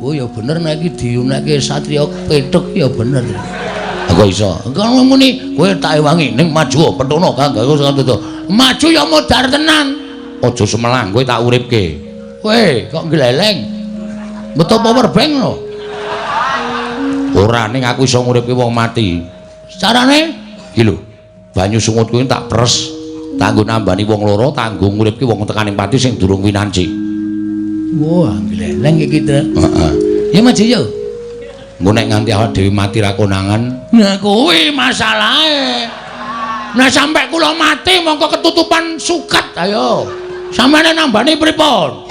Oh ya bener nek iki diunekke satriya petuk ya bener. Kok iso? Kok muni kowe tak ewangi ning maju pethono kanggo ngono. Maju ya modar tenan. Aja semelang kowe tak uripke. Kowe kok gleleng. Metu power bank lho. Ora ning aku iso nguripke wong mati. Carane iki lho. Banyu sungut kuwi tak pres, tak nggo nambani wong loro, tak nggo nguripke wong tekaning pati sing durung winanci. Wah, gleleng iki to. Heeh. Ya maju yo. Engko nek nganti awak dhewe mati ra konangan, nah kuwi masalahe. Nah sampe kula mati mongko ketutupan suket ayo. Sampeyan nambani pripun?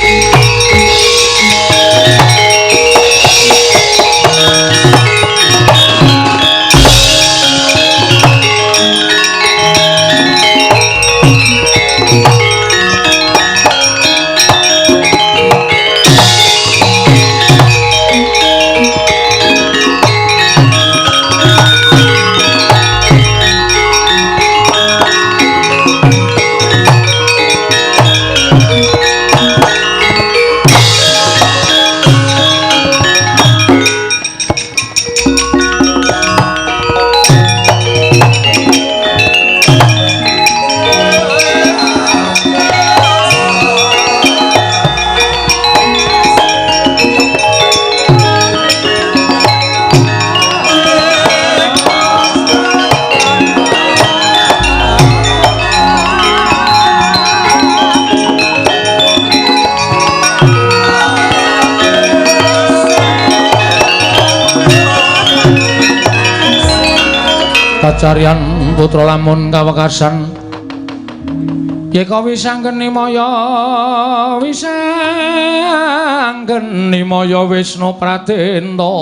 Carian putra lamun kawekasan yeka wisanggeni maya Wisnu Pratenta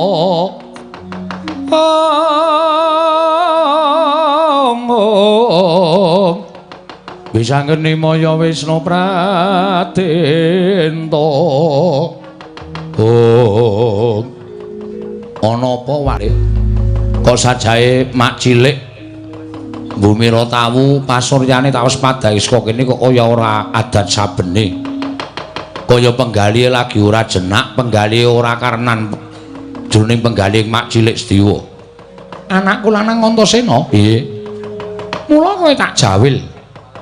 wisanggeni maya Wisnu Pratenta ana apa wae kok sajae mak cilik Bumira tawu pasuryane tak wis padhahi saka kene kok kaya ora adat sabene. Kaya penggalihe lagi ora jenak, penggalihe ora karenan jroning penggalihe mak cilik Sediwa. Anakku lanang Antasena, piye? Mula kowe tak jawil.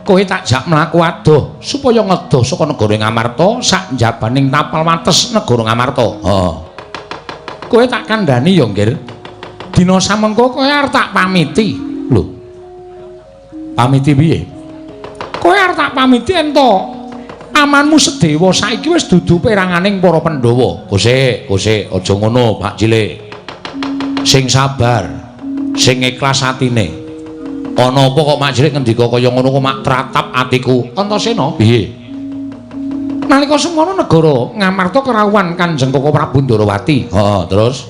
Kowe tak jak mlaku adoh supaya ngedoh saka negara Ngamarta sak njabaning tapal wates negara Ngamarta. Heeh. Kowe tak kandhani ya, Nggir. Dina samengko kowe arep tak pamiti. Lho. Pamiti piye? Kowe arep tak pamiti ento. Amanmu Sedewa saiki wis dudu peranganing para Pandhawa. Kosek, aja ngono, Pak Cilik. Sing sabar, sing ikhlas atine. Ana apa kok Mak Cilik ngendika kaya ngono kok mak tratap atiku. Antasena, piye? Nalika semono negara Ngamarta kerawuhan Kanjeng Koko Prabu Ndarawati. Heeh, terus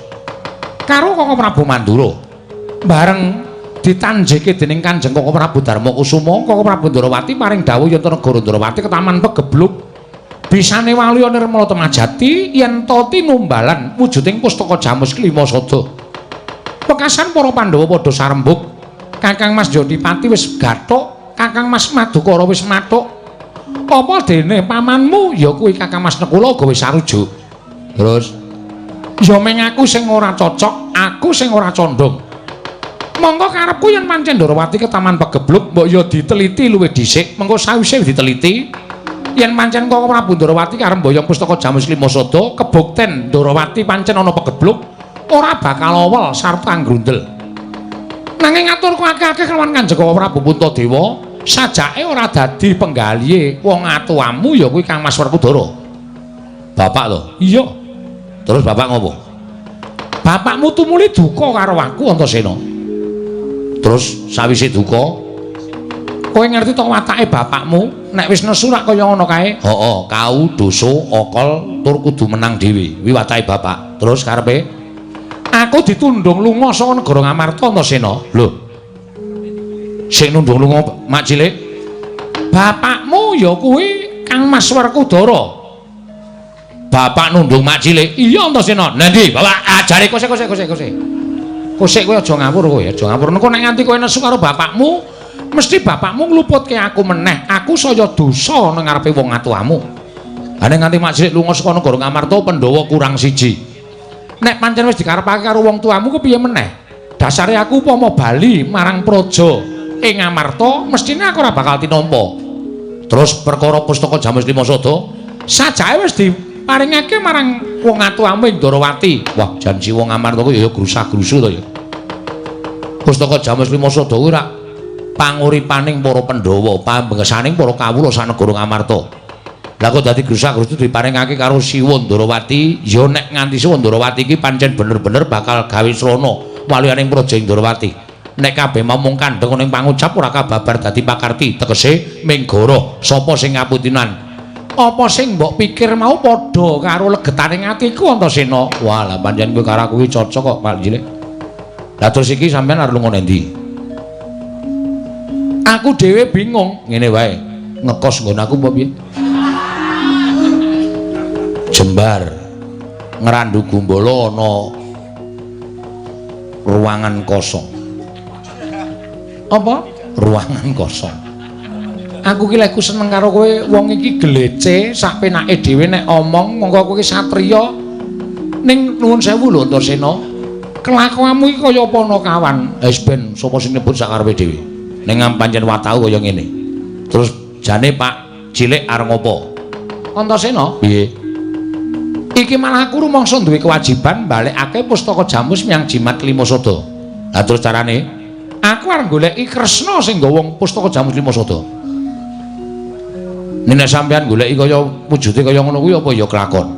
karo Koko Prabu Mandura. Bareng ditanjeke dening Kanjeng Koko Prabu Darmakusuma, Koko Prabu Ndarawati paring dawuh yen negara Ndarawati ketaman pegebluk bisane waliya Nirmala Temajati yen ta tinumbalan wujuding pustaka Jamus Klima Sada. Pekasan para Pandhawa padha sarembug. Kakang Mas Jodipati wis gathuk, Kakang Mas Madukara wis mathuk. Apa dene pamanmu ya kuwi Kakang Mas Nekula gawe sarujuk. Terus ya meng aku sing ora cocok, aku sing ora condong. Monggo karepku yen pancen Ndarawati ke taman pegebluk mbok ya diteliti luwih dhisik, mengko sawise diteliti yen pancen Koko Prabu Ndarawati karep mboyong pustaka Jamus Klima Sada kebukten Ndarawati pancen ana pegebluk ora bakal awel sarta nggrundel. Nanging ngaturku akeh-akeh kelawan Kanjeng Koko Prabu Puntadewa, sajake ora dadi penggalihe wong atuwamu ya kuwi Kang Mas Werkudara. Bapak to? Iya. Terus bapak ngopo? Bapakmu tumuli duka karo aku Antasena. Terus sawise duka kowe ngerti to watake bapakmu nek wis nesu rak kaya ngono kae? Heeh, kau dosa okol tur kudu menang dhewe. Kuwi watake bapak. Terus karepe aku ditundung lunga saka negara Ngamarta Antasena. Lho. Sing nundung lunga Mak Cilik. Bapakmu ya kuwi Kang Mas Werkudara. Bapak nundung Mak Cilik. Iya Antasena. Lah ndi, Bapak? Ajare kose. Kosek kowe aja ngawur kowe, aja ngawur. Engko nek nganti kowe nesu karo bapakmu, mesti bapakmu ngluputke aku meneh. Aku saya dosa nang ngarepe wong atuwamu. Ane nganti Mak Cilik lunga saka negara Ngamarta Pandhawa kurang siji. Nek pancen wis dikarepake karo wong tuamu kepiye meneh? Dasare aku upama bali marang praja ing Ngamarta mestine aku ora bakal tinampa. Terus perkara pustaka Jamus Lima Sada sajake wis diparingake marang wong atuamu ing Darawati. Wah, janji wong Ngamarta ku ya grusah-grusu to ya. Pustaka Jamus Lima Sada kuwi rak panguripaning para Pandhawa, pambengkesaning para kawula sak negara Ngamarta. Lah kok dadi grusak-grusu diparingake karo Siwa Ndarawati, ya nek nganti Siwa Ndarawati iki pancen bener-bener bakal gawe srana waliyaning praja ing Ndarawati. Nek kabeh mung kandheng ning pangucap ora kababar dadi pakarti, tegese menggara sapa sing ngaputinan. Apa sing mbok pikir mau padha karo legetaning atiku Antasena. Wah, lah pancen kowe karo aku iki cocok kok, Pak Cilik. Lah terus iki sampean arep lunga endi? Aku dhewe bingung, ngene wae. Ngekos nggon aku apa piye? Jembar Ngrandu Gumbala ana ruangan kosong. Apa? Ruangan kosong. Aku ki lek seneng karo kowe wong iki glece sak penake dhewe nek omong monggo kowe ki satriya ning nuwun sewu lho Antasena. Kelakuanmu iki kaya apa ana kawan? Wis ben sapa sing nyebut sak karepe dhewe. Ning pancen watahu kaya ngene. Terus jane Pak Cilik arep ngopo? Antasena? Piye? Iki malah aku rumangsa duwe kewajiban balekake pustaka Jamus menyang Jimat Lima Sada. Lah terus carane aku arep goleki Kresna sing nggawa pustaka Jamus Lima Sada. Nek sampean goleki kaya wujude kaya ngono kuwi apa ya kelakon.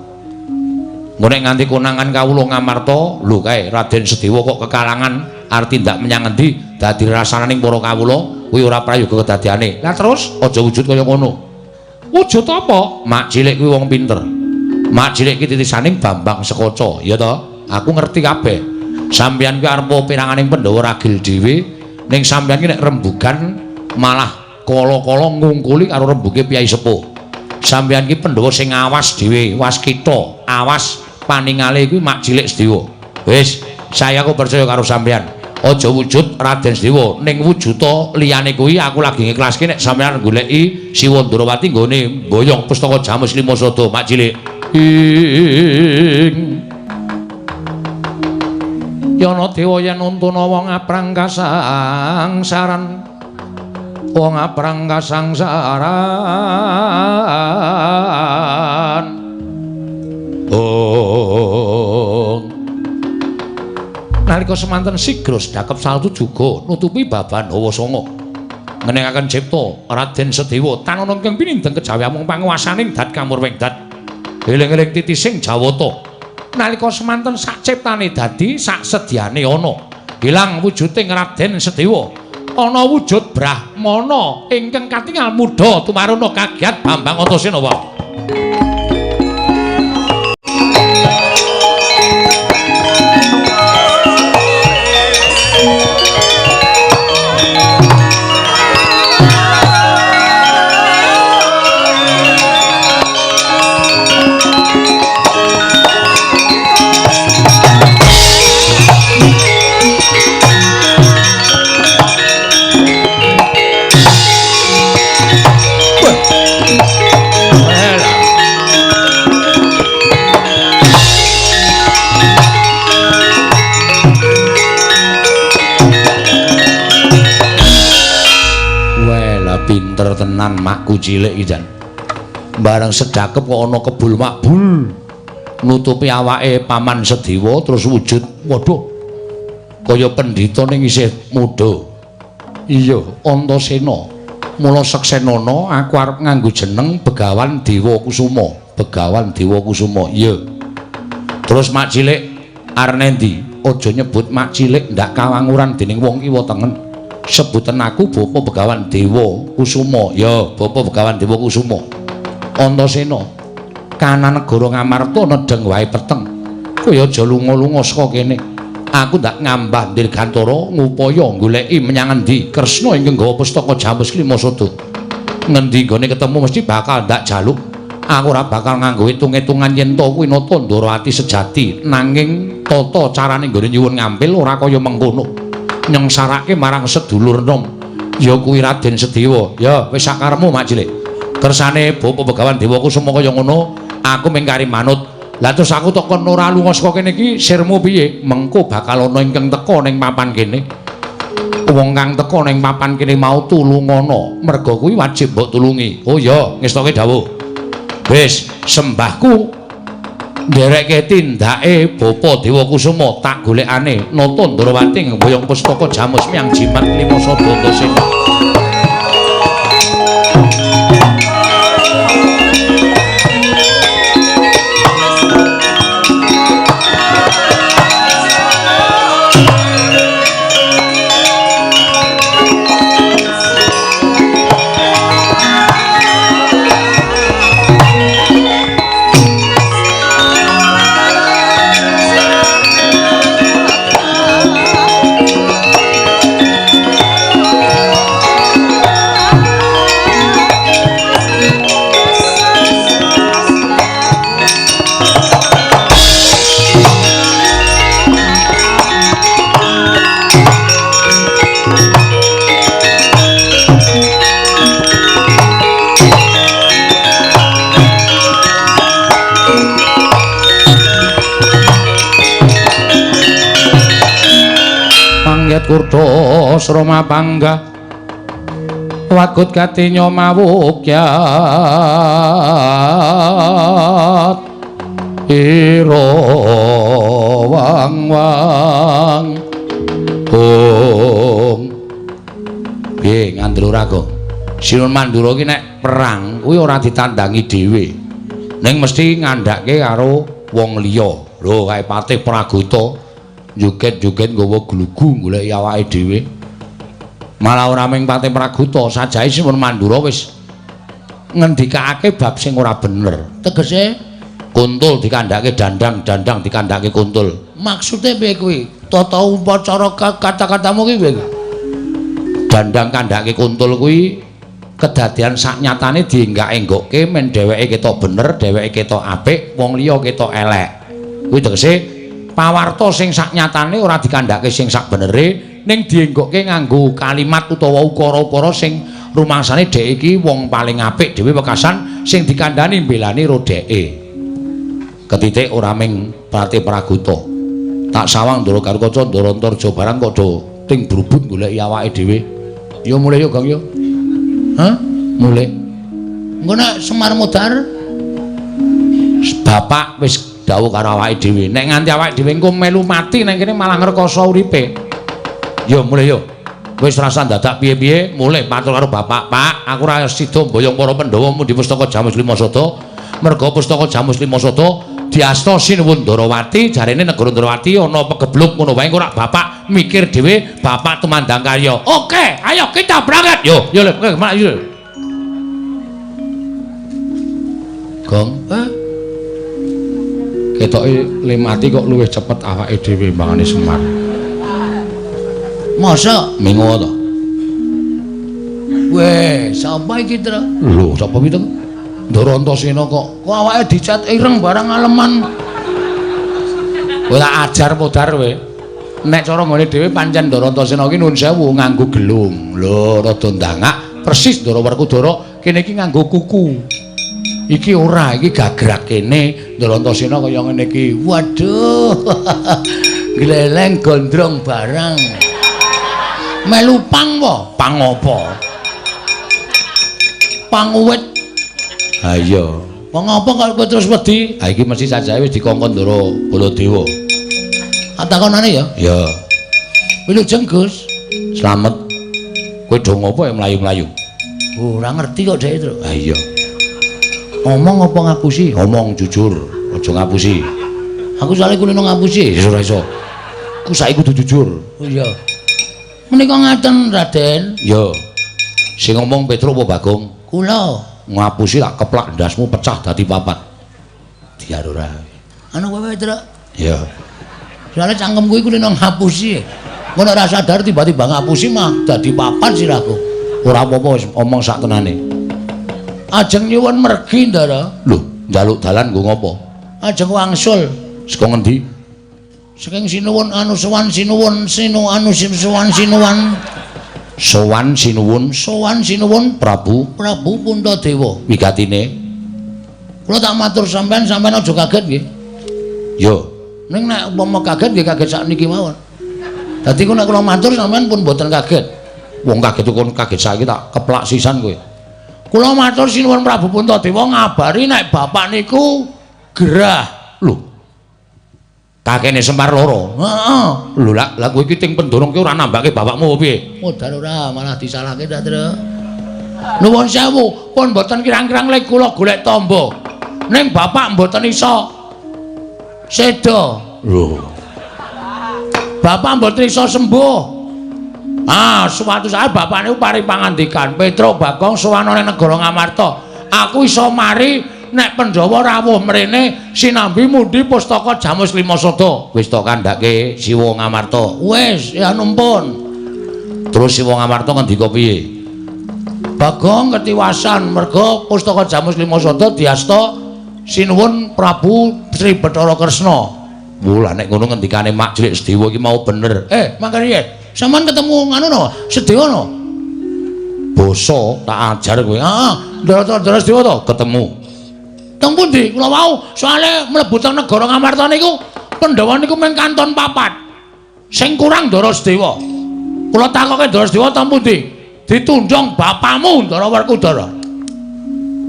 Engko nek nganti konangan kawula Ngamarta, lho kae Raden Sedewa kok kekalangan arep tindak menyang endi dadi rasananing para kawula kuwi ora prayoga kedadiane. Lah terus aja wujud kaya ngono. Wujud apa? Mak Cilik kuwi wong pinter. Mak Cilik iki titisaning Bambang Sekaca, ya to? Aku ngerti kabeh. Sampeyan kuwi arep piranganing Pandhawa ragil dhewe, ning sampeyan iki nek rembugan malah kala-kala ngungkuli karo rembuge Piyai Sepuh. Sampeyan iki Pandhawa sing awas dhewe, waskita, awas paningale kuwi Mak Cilik Sedewa. Wis, saya aku percaya karo sampeyan. Aja wujud Raden Sedewa, ning wujuda liyane kuwi aku lagi ngiklaske nek sampeyan goleki Siwa Ndarawati nggone mboyong pustaka Jamus Lima Sada, Mak Cilik. Yana dewa yen untuna wong aprang kasangsaran, wong aprang kasangsaran. Oh, nalika semanten sigra sedakep saltu juga nutupi baban Hawa Sanga. Ngenengaken cipta Raden Sedewa tanana kang pinindeng kejawi amung panguwasaning dat kamur wengdat. Eling-eling titising Jawata. Nalika semanten sak ciptane dadi sak sedyane ana. Ilang wujuding Raden Sedewa. Ana wujud Brahmana ingkang katingal mudha tumaruna kagiat Bambang Antasena wae. Pinter tenan makku cilik iki jan. Bareng sedakep kok ana kebul makbul. Nutupi awake Paman Sedewa terus wujud. Waduh. Kaya pendhita ning isih muda. Iya, Antasena. Mula seksenana aku arep nganggo jeneng Begawan Dewa Kusuma. Begawan Dewa Kusuma. Iya. Terus Mak Cilik arep endi? Aja nyebut Mak Cilik ndak kawanguran dening wong kiwa tengen. Sebutan aku Bapa Begawan Dewa Kusuma. Ya, Bapa Begawan Dewa Kusuma. Antasena, kana negara Ngamarta nedeng wae peteng. Kowe aja lunga-lunga saka kene. Aku ndak ngambah dirgantara ngupaya goleki menyang endi Kresna ingkang nggawa pustaka Jamus Lima Sada. Ngendi gone ketemu mesti bakal ndak jaluk. Aku ora bakal nganggo hitung-hitungan yen to kuwi nata Ndarawati sejati, nanging tata carane nggone nyuwun ngampil ora kaya mengkono. Nyengsarake marang sedulur nom ya kuwi Raden Sedewa. Ya wis sakarepmu Mak Cilik. kersane Bapak Begawan Dewa Kusuma kaya ngono, aku mengkari manut. Lah terus aku tekan ora lunga saka kene iki sirmu piye? Mengko bakal ana ingkang teka ning papan kene. Wong kang teka ning papan kene mau tulungono, merga kuwi wajib mbok tulungi. Oh ya, ngestoke dawuh. Wis, sembahku ndereke tindake Bapak Dewa Kusuma tak golekane nata Ndrawati ngboyong pustaka Jamus Miang Jimat Lima Sadana Sena. Kurta Srama Pangga wagut katinyo mawukyat ira wang-wang piye Ngandura kok Sinun Mandura ki nek perang kuwi ora ditandangi dhewe ning mesti ngandhake karo wong liya lho kae Patih Praguta joget-joget nggawa glugu golek awake dhewe. Malah ora mung Patih Praguta, sajahe Sinun Mandura wis ngendikake bab sing ora bener. Tegese kuntul dikandhake dandang, dandang dikandhake kuntul. Maksude piye kuwi? Tata upacara kata-katamu kuwi piye? Dandang kandhake kuntul kuwi kedadian saknyatane dienggak-enggokke men dheweke ketok bener, dheweke ketok apik, wong liya ketok elek. Kuwi tegese pawarta sing saknyatane ora dikandhake sing sak benere ning dienggokke nganggo kalimat utawa ukara-ukara sing rumangsane dhek iki wong paling apik dhewe wekasan sing dikandhani mbelani ro dheke. Ketitik ora ming Patih Praguta. Tak sawang Ndara Karukaca Ndara Antarja barang kok do ting brubut goleki awake dhewe. Ya mulih yo, Gang yo. Hah? Mulih. Engko nek Semar Modar bapak wis dawuh karo awake dhewe nek nganti awake dhewe engko melu mati nang kene malah ngrekoso uripe. Yo mulih yo. Wis rasa dadak piye-piye mulih matur karo bapak, Pak, aku ora sida mboyong para Pandhawa mundi pustaka Jamus Lima Sada. Merga pustaka Jamus Lima Sada diasta Sinuwun Ndrawati, jarene negara Ndrawati ana pegebluk ngono wae ora bapak mikir dhewe, bapak tumandang karya. Oke, ayo kita berangkat. Yo, yo yo. Gong, ketoke le mati kok luwih cepet awake dhewe mbangane Semar. Masa mengo to? Weh, sapa iki, Tra? Lho, sapa iki, Tra? Ndara Antasena kok awake dicat ireng barang aleman. Kowe tak ajar Modar kowe. Nek cara nggone dhewe pancen Ndara Antasena iki nuwun sewu nganggo gelung. Lho, rada ndangak persis Ndara Werkudara kene iki nganggo kuku. Iki ora, iki gagrak kene Ndara Antasena kaya ngene iki. Waduh. Gleleng gondrong barang. Melu pang apa? Pang apa? Pang uwit. Ha iya. Pang apa kok kowe terus wedi? Ha iki mesti sajae wis dikongkon Ndara Baladewa. Atakonane ya? Ya. Wilujeng Gus. Slamet. Kowe do ngopo ya mlayu-mlayu? Ora ngerti kok dhek, Tru. Ha iya. Ngomong apa ngapusi? Ngomong jujur, aja ngapusi. Aku soalnya kulino ngapusi, ora iso. Ku saiki kudu jujur. Oh iya. Menika ngaten, Raden. Ya. Sing ngomong Petruk apa Bagong? Kula. Ngapusi tak keplak ndasmu pecah dadi papat. Diar ora. Anu kowe, Petruk? Ya. Soale cangkem kuwi kulino ngapusi. Ngono ora sadar tiba-tiba ngapusi mah dadi papat sirahku. Ora apa-apa wis omong sak tenane. Ajeng nyuwun mergi, Ndara. Lho, njaluk dalan nggo ngopo? Ajeng wangsul. Saka ngendi? Saking Sinuwun anu sowan Sinuwun, Sinu anu sowan Sinuwan. Sowan sinuwun Prabu Puntadewa. wigatine. Kula tak matur sampean aja kaget nggih. Yo, Ning nek umpama kaget nggih kaget sakniki mawon. Dadi kula matur sampean pun mboten kaget. wong kaget kon kaget saiki tak keplak sisan kowe. Kula matur sinuwun Prabu Puntadewa ngabari nek bapak niku gerah. Lho. Kakene Semar loro. Heeh. Lho lah kowe iki ting pendorong ki ora nambake bapakmu piye? Modal ora malah disalahke dak, Tru. Nuwun sewu, pun mboten kirang-kirang lek kula golek tamba. Ning bapak mboten iso seda. Lho. Bapak mboten iso sembuh. Suatu saat bapak niku paring pangandikan, Petruk Bagong sowan ning negara Ngamarta. Aku iso mari nek Pandhawa rawuh mrene sinambi mundi pustaka Jamus Limasada. Wis to kandhake Siwa Ngamarta. Wis, ya numpun. Terus Siwa Ngamarta ngendika piye? Bagong ketiwasan merga pustaka Jamus Limasada diasta sinuwun Prabu Sri Bathara Kresna. Mula nek ngono ngendikane Mak Cilik Sedewa iki mau bener. Mangkane piye? Sampeyan ketemu nganu no, Sedewa no. Basa tak ajar kowe. Ndara Sedewa to Ketemu. teng pundi? Kula wau soalé mlebu teng negara Ngamarta niku Pandhawa niku mung kanton 4. Sing kurang Ndara Sedewa. Kula takoke Ndara Sedewa teng pundi? Ditunjong bapakmu Ndara Werkudara.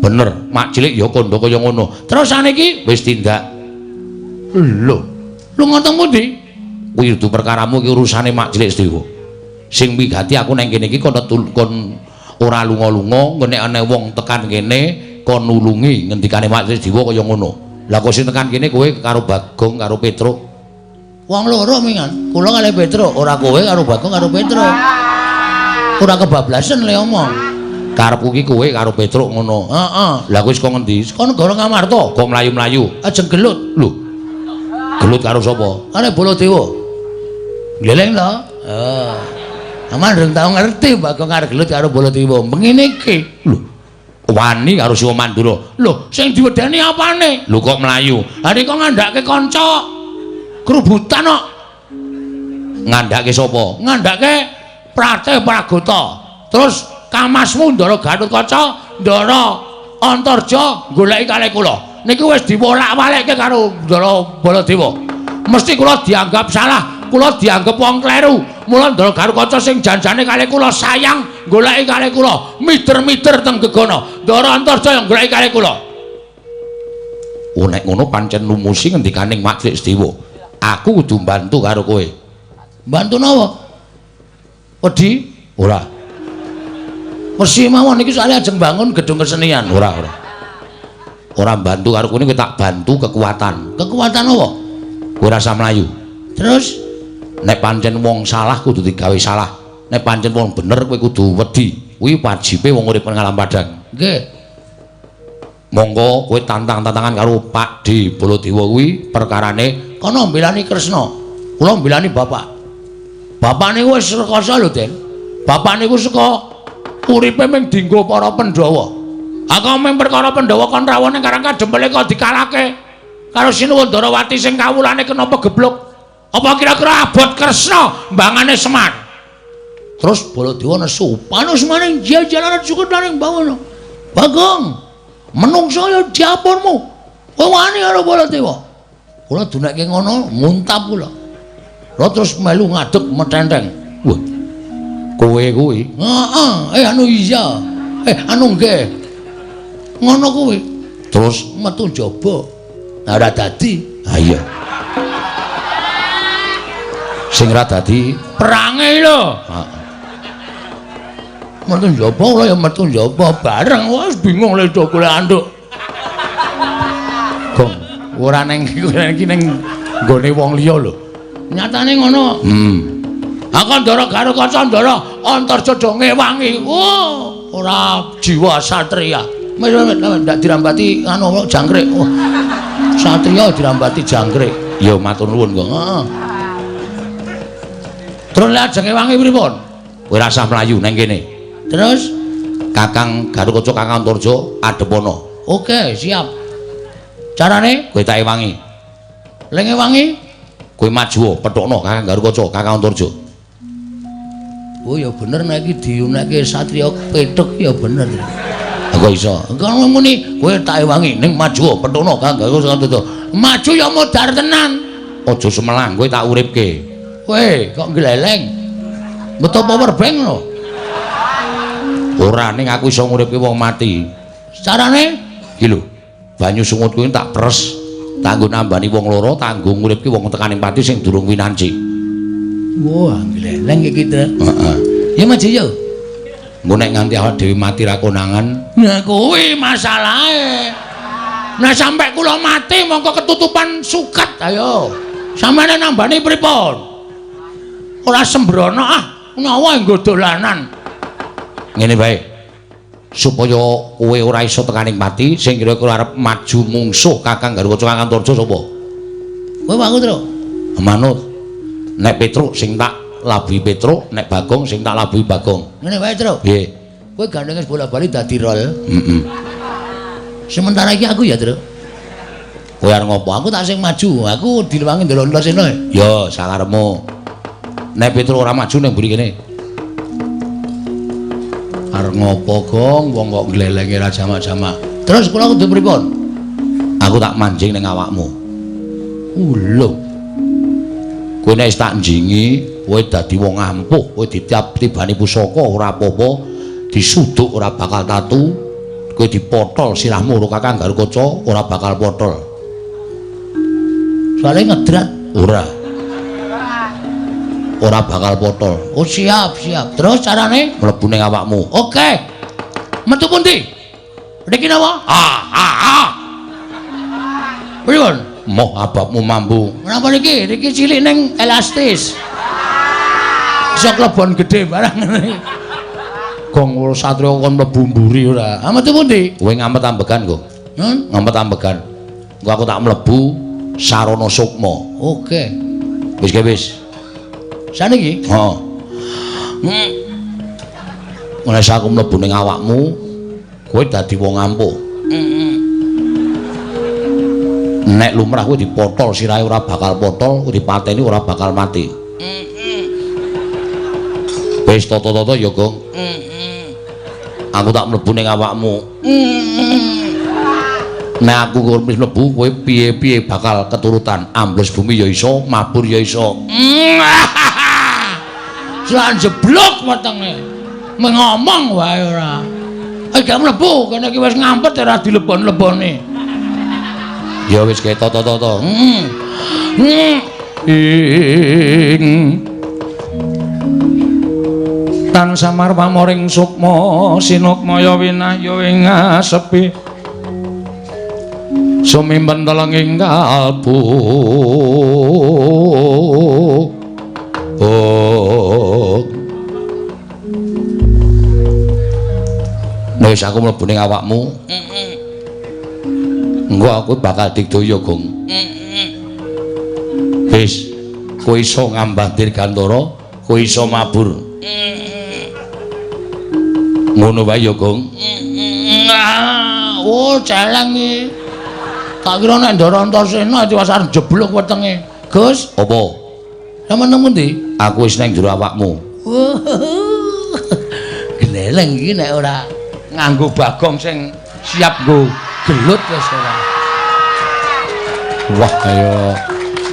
Bener, Mak Cilik ya kandha kaya ngono. Terus saniki Wis tindak. lho ngoten pundi? Kuwi kudu perkaramu iki urusane Mak Cilik Sedewa. Sing wigati aku nang kene iki kon ora lunga-lunga, nek ana wong tekan kene kon nulungi ngendikane Mak Cilik Sedewa kaya ngono. Lah kok sing tekan kene kowe karo Bagong karo Petruk. Wong loro mingan. Kula kalih Petruk, ora kowe karo Bagong karo Petruk. Ora kebablasan le omong. Karepku iki kowe karo Petruk ngono. Heeh. Lah kowe saka ngendi? Saka negara Ngamarta. Kok mlayu-mlayu? Ajeng gelut. Lho. Gelut karo sapa? Kare Baladewa. Gleleng to? Aman reng tau ngerti Bagong arep gelut karo Baladewa. Mengene iki. Lho. Wani karo Siwa Mandura. Lho, sing diwedeni apane? Lho kok mlayu? Lah nek ngandhake kanca kerubutan kok. Ngandhake sapa? Ngandhake Prate Pragota. Terus kamasmu Ndara Gatotkaca, Ndara Antarja goleki kalih kula. Niki wis diwolak-walikke karo Ndara Baladewa. Mesti kula dianggap salah, kula dianggap wong kleru. Mula Ndara Gatotkaca sing janjane kalih kula sayang goleki kalih kula, mider-mider teng gegana. Ndara Antarja yang goleki kalih kula. Nek ngono pancen lumusi ngendikaning Mak Cilik Sedewa. Aku kudu bantu karo kowe. Bantu napa? Wedi? Ora. Mesti mawon iki soalnya ajeng bangun gedung kesenian. Ora. Ora bantu karo kowe tak bantu kekuatan. Kekuatan apa? Kowe rasa mlayu. Terus Nek pancen wong salah kudu digawe salah. Nek pancen wong bener kowe kudu wedi. Kuwi wajibe wong urip nang alam padang. nggih. Monggo kowe tantang-tantangan karo Pak D Baladewa kuwi perkarane Kono mbelani Kresna. Kula mbelani bapak. Bapak niku wis rekoso lho, Den. Bapak niku saka uripe ming dienggo para Pandhawa. Aku ming perkara Pandhawa kon rawuh ning Karang Kadempel kok dikalahke karo Sinuwun Darawati sing kawulane kena pegebluk. Apa kira-kira abot Kresna mbangane Semar? Terus Baladewa nesu, "Panus maning jajalan cukup maning bangun." Bagong, menungso ya diapunmu. Kowe wani karo Baladewa. Kula dunekke ngono, muntap kula. Kula terus melu ngadeg metenteng. Wah. Kowe kuwi. Heeh, anu iya. Anu nggih. Ngono kuwi. Terus Metu njaba. Ora dadi. ha iya. Sing ra dadi Perange lho. Metu njaba kula ya metu njaba bareng. Wes bingung le do golek anduk. Gong. Ora ning iki ning nggone wong liya lho. Nyatane ngono. Aku Ndara Gatotkaca, Ndara Antarja do ngewangi. Ora jiwa satria. Ndak dirambati anu jangkrik. Satria dirambati jangkrik. Ya matur nuwun, Gong. Heeh. Terus lajeng ngewangi pripun? Kowe rasah mlayu nang kene. Terus Kakang Gatotkaca, Kakang Antarja adhepono. oke, siap. Carane Kowe tak ewangi. le ngewangi Kowe maju, pethokno Kakang Gatotkaca, Kakang Antarja. Oh ya bener nek iki diunekke satriya petuk ya bener. Kok iso? Kok muni kowe tak ewangi ning maju pethono Kang Galuh Santoso. Maju ya modar tenan. Aja semelang kowe tak uripke. Kowe kok gleleng. Beto power bank lho. Ora ning aku iso nguripke wong mati. Carane iki lho. Banyu sungut kuwi tak pres. Tak nggo nambani wong loro, tak nggo nguripke wong tekaning pati sing durung winanci. Wah, gleleng iki to. Heeh. Ya maju yo. Engko nek nganti awak dhewe mati ra konangan, nah kuwi masalahe. Nah sampe kula mati mongko ketutupan suket ayo. Sampeyan nambani pripun? Ora sembrono nyawa nggo dolanan. Ngene bae. Supaya kowe ora iso tekaning pati sing kira-kira arep maju mungsuh Kakang Garwaca Kakang Turjo sapa? Kowe wae Tru. Manut. Nek Petruk sing tak labuhi Petruk, nek Bagong sing tak labuhi Bagong. Ngene wae, Tru. Nggih. Kowe gandenge bola-bali dadi rol. Heeh. Sementara iki aku ya, Tru. Kowe arep ngopo? Aku tak sing maju. Aku diluwangi ndelok-ndelok seno. Ya, sakarepmu. Nek Petruk ora maju ning mburi kene. Arep ngopo, Gong? Wong kok glelenge ra jamak-jamak. Terus kula kudu pripun? Aku tak manjing ning awakmu. Lho. Kowe nek tak njingi, kowe dadi wong ampuh, kowe ditibani pusaka ora apa-apa, disuduk ora bakal tatu, kowe dipotol sirahmu karo Kakang Garukaca ora bakal potol. Soale ngedrat ora. Ora bakal potol. Oh siap. Terus carane mlebu ning awakmu. Oke. Metu pundi? Mriki napa? Pripun? Moh ababmu mambu. Menapa niki? Niki cilik ning elastis. Iso klebon gedhe barang ngene. Gong kula satriya kon mlebu mburi ora. Metu pundi? Kowe ngampet ambegan kok. Ngampet ambegan. Engko aku tak mlebu sarana sukma. Oke. Wis. Saniki? Heeh. Mulai aku mlebu ning awakmu, kowe dadi wong ampuh. Nek lumrah kowe dipotol sirahe ora bakal potol, kowe dipateni ora bakal mati. Wis toto-toto ya, Gong. Aku tak mlebu ning awakmu. Nek aku wis mlebu kowe piye-piye bakal keturutan, ambles bumi ya iso, mabur ya iso. Lan jeblok wetenge. Ngomong wae ora. Gak mlebu kene iki wis ngampet ora dilebon-lebone. Ya wis kae toto-toto. Tan samar pamoring sukma sinukmaya winahya ing asepi. Sumimpen telenging kalbu. Wis aku mlebu ning awakmu. Engko aku bakal digdaya, Gong. Wis, kowe iso ngambah dirgantara, kowe iso mabur. Ngono wae ya, Gong. Oh, celeng iki. Tak kira nek Ndara Antasena wis arep jeblok wetenge. Gus, apa? Sampeyan nang ndi? Aku wis nang jero awakmu. Gleleng iki nek ora nganggo Bagong sing siap nggo gelut wis ora. Wah kaya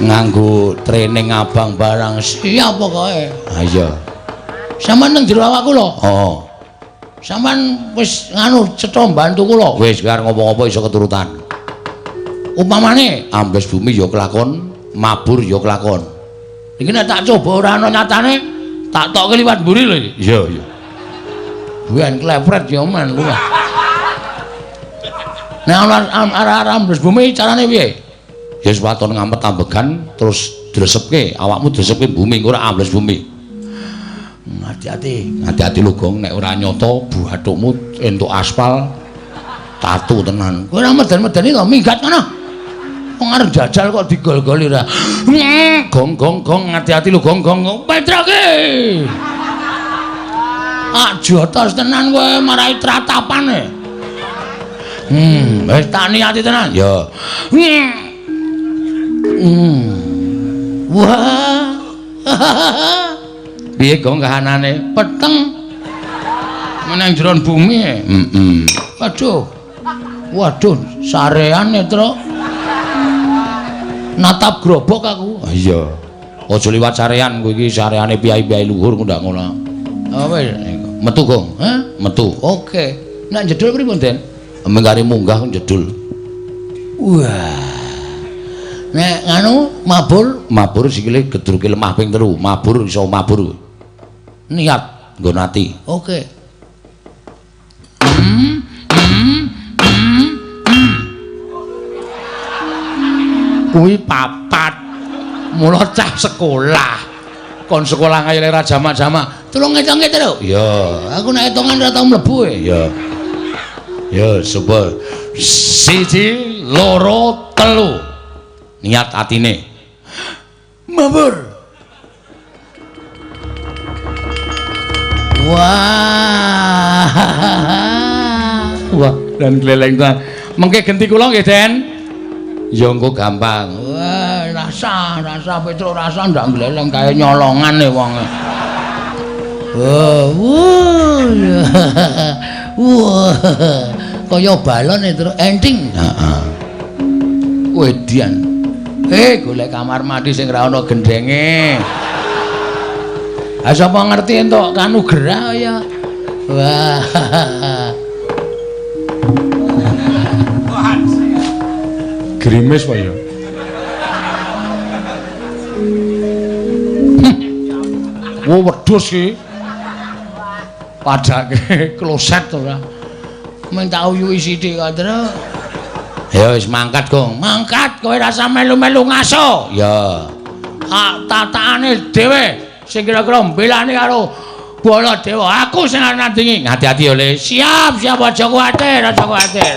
nganggo training abang barang siap pokoke. Ha iya. Sampeyan nang jero awakku lho. Heeh. Sampeyan wis nganu cetha mbantu kula. Wis karo ngopo-ngopo iso keturutan. Upamane ambles bumi ya kelakon, mabur ya kelakon. Iki nek tak coba ora ana nyatane, tak tokke liwat mburi lho iki. Iya. Buan klepret ya men kuwi. Nek arah ambles bumi carane piye? Ya sepaton ngampet ambegan terus dresepke, awakmu dresepke bumi ora ambles bumi. Hati-hati lho, Gong, nek ora nyata buathukmu entuk aspal tatu tenan. Kowe ora meden-medeni to minggat ngono. Wong arep jajal kok digol-goli ra. Gong, hati-hati lho, Gong. Petroke. Jotos tenan kowe marai tratapane. Wis tak niati tenan. Ya. Wah. Piye Gong kahanane? Peteng. Meneng jeron bumi. Waduh. Waduh, sarean Netra. Natap grobok aku. Iya. Aja liwat sarean kowe iki sareane piyai-piyai luhur ndak ngono. Apa metu Gong? Hah? Metu. Oke. Nek jedul pripun, Den? Mengkari munggah jedul. Wah. Nek nganu mabur sikile gedruke lemah ping 3. Mabur iso mabur. Niat nggon ati. Oke. Kuwi papat. Mula cah sekolah. Kon sekolah ngayale ra jamak-jamak. Tulung ngitungke terus. Ya, aku nek hitungan ra tau mlebu e. Ya. Ya, coba 1 2 3. Niat atine mabur. Wah dan keleleng ta mengke genti kula nggih Den. Ya engko gampang. Wah rasa Petruk rasa ndak gleleng kaya nyolongan e wong. Wah kaya balon itu ending. Heeh. Wedian. Golek kamar mandi sing ra ana gendenge. Ha sapa ngerti entuk kanugrah ya. Wah. Grimis wae ya. Wo wedhus iki. Padake kloset ora. Men tak uyuhi sithik kok, Tru. Ya wis mangkat, Gong. Mangkat kowe rasa melu-melu ngaso. Ya. Tatakane dhewe sing kira-kira mbelani karo Baladewa. Aku sing nandingi. Hati-hati oleh. Siap aja kuwatir, aja kuwatir.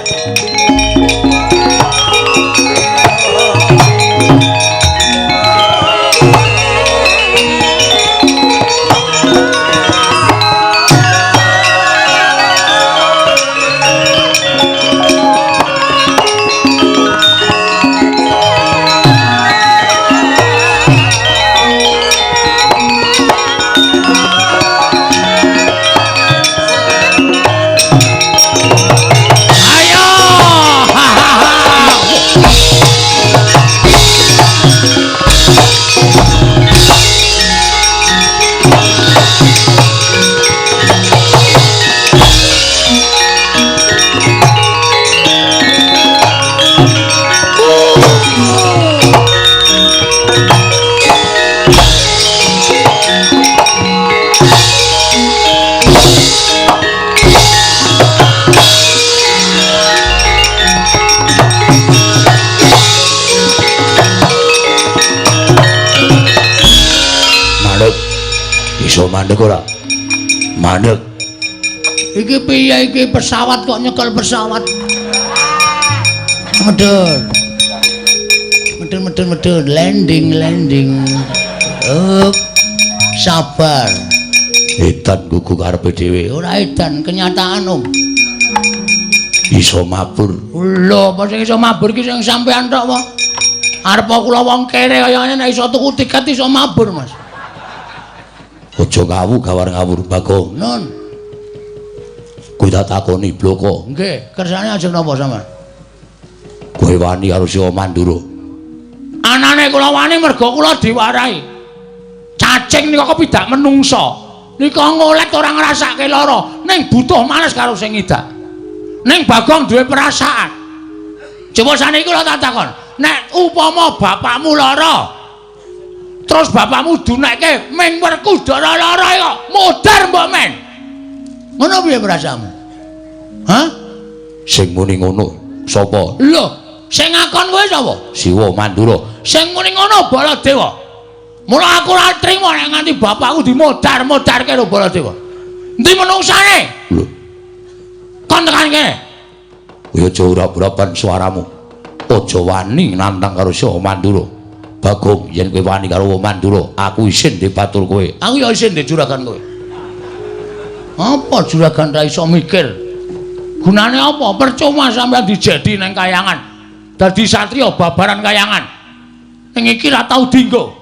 Iso mandek ora? Mandek. Iki piye iki pesawat kok nyekel pesawat? Medun, landing. Sabar. Edan gugu karepe dhewe. Ora edan, kenyataan Om. Iso mabur. Lho, apa sing iso mabur ki sing sampean tok wae. Arep kula wong kere kaya ngene nek iso tuku tiket iso mabur, Mas. Aja ngawur Bagong. Nun. Kuwi tak takoni bloko. Nggih, kersane ajeng napa sampean? Kowe wani karo Siwa Mandura. Anane kula wani merga kula diwarahi. Cacing nika kepidak menungsa. Nika ngolet ora ngrasake lara, ning butuh males karo sing ngidak. Ning Bagong duwe perasaan. Coba saniki kula tak takon, nek upama bapakmu lara, terus bapakmu dunekke ming Werkudara lara kok modar mbok men. Ngono piye perasaanmu? Hah? Sing muni ngono sapa? Lho, sing ngakon kowe sapa? Siwa Mandura. Sing muni ngono Baladewa. Mula aku ora trima nek nganti bapakku dimodar-modarke karo Baladewa. Endi menungsane? Lho. Kon tekan kene. Kowe aja urap-urapan suaramu. Aja wani nantang karo Siwa Mandura. Bagong, yen kowe wani karo Mandura, aku isin dibatur kowe. Aku ya isin di juragan kowe. Apa juragan ra iso mikir? Gunane apa? Percuma sampeyan dijedi nang kayangan. Dadi satriya babaran kayangan. Ning iki ra tau dienggo.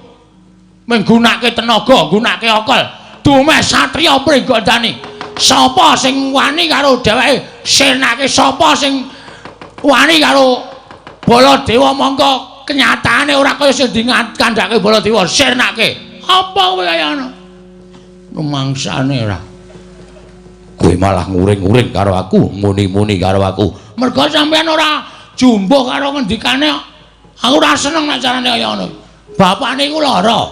Menggunake tenaga, nggunake akal. dumeh satriya pringgondani. Sapa sing wani karo dheweke senake, sapa sing wani karo Baladewa, monggo kenyataane ora kaya sing dikandhake Baladewa senake. Apa kowe kaya ngono? Rumangsane ora. Kowe malah nguring-nguring karo aku, muni-muni karo aku. Mergo sampeyan ora jumbuh karo ngendikane. Aku ora seneng nek carane kaya ngono. Bapak niku lara.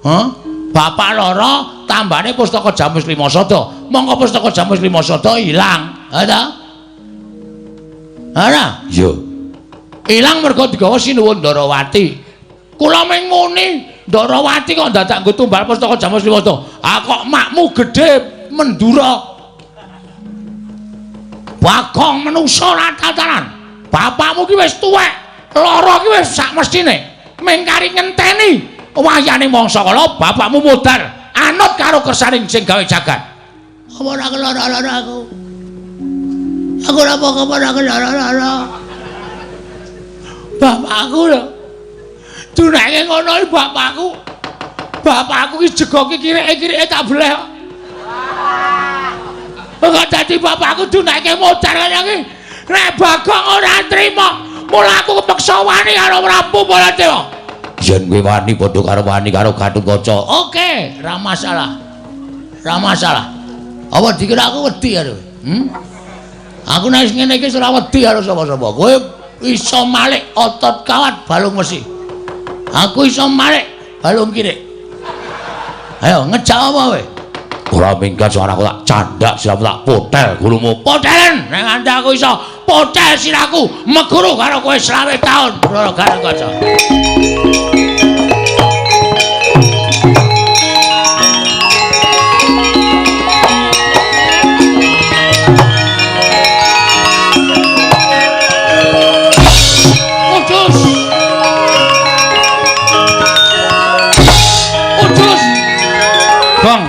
Hah? Bapak lara, tambane pustaka Jamus Lima Sada. Monggo pustaka Jamus Lima Sada ilang. Ha ta? Ana? Iya. Ilang mergo digawa Sinuwun Ndarawati. Kula mung muni, Ndarawati kok dadak nggo tumbal pustaka Jamus Lima Sada. Ah kok makmu gedhe Mendura. Bagong menungsa ra tataran. Bapakmu ki wis tuwek. Lara ki wis sak mestine. Mengkari ngenteni wayane mangsa kala bapakmu modar anut karo kersaning sing gawe jagat. Apa ora kelara-lara aku? Aku ora apa-apa ora kelara-lara. Bapakku lho. Dunake ngono iki bapakku. Bapakku ki jegoke kirike-kirike tak beleh. Kok dadi bapakku dunake modar kaya iki. Nek Bagong ora trima, mula aku kepeksa wani karo Prabu Baladewa. Yen kowe wani padha karo wani karo Gatotkaca. Oke, ora masalah. Ora masalah. Apa dikira aku wedi karo? Aku nek ngene iki ora wedi karo sapa-sapa. Kowe iso malik otot kawat balung mesi. Aku iso malik balung kirik. Ayo ngejak apa kowe? Ora minggat suaraku tak candak siramu tak potel gulumu. Potelen nek nganti aku iso potel siraku meguru karo kowe 20 taun. Ora Gatotkaca.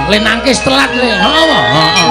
Le nangkis telat le. Apa? Heeh.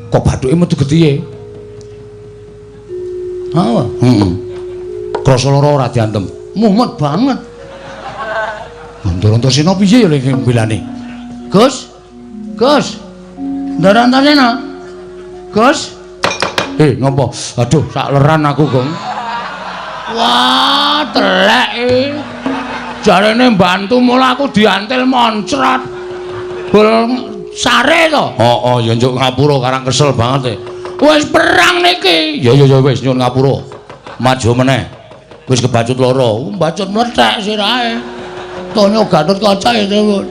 Kok bathuke metu getihe? Heeh. Krasa lara ora diantem. Mumet banget. Antasena piye ya lek mbelane? Gus? Gus. Ndara Antasena. Gus? Ngopo? Aduh, sak leran aku, Gong. Wah, telek iki. Jarene mbantu mula aku diantil moncrat. Bol sare to? Oh, ya njuk ngapura karang kesel banget e. Wis perang niki. Ya wis nyuwun ngapura. Maju meneh. Wis kebacut loro. Mbacut mlethek sirahe. Tonya Gatotkaca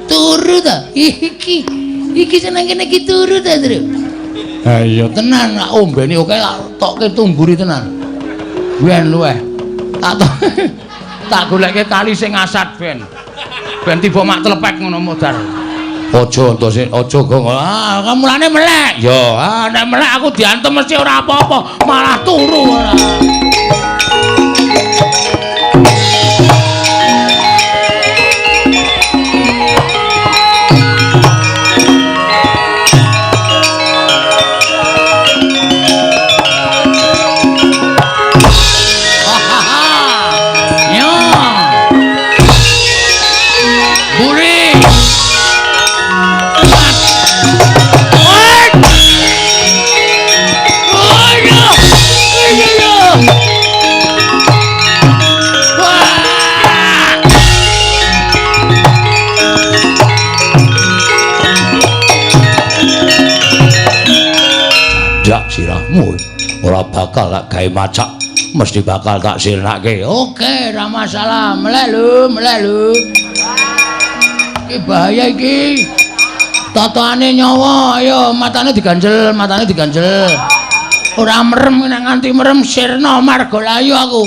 turu ta? Iki seneng kene iki turu ta, Tru? Ha iya tenan, ombene oke tokke tumburi tenan. Ben luweh. Tak goleke kali sing asat ben. Ben tiba mak telepek ngono modar. Aja entose aja Gong. Ah, kamulane melek. Ya, nek melek aku diantem mesti ora apa-apa, malah turu ora. Sirahmu ora bakal lak gawe macak mesti bakal tak sirnake. Oke, ra masalah. Melek lho. Iki bahaya iki. Totoane nyawa, ayo matane diganjel. Ora merem nek nganti merem sirna margalayu aku.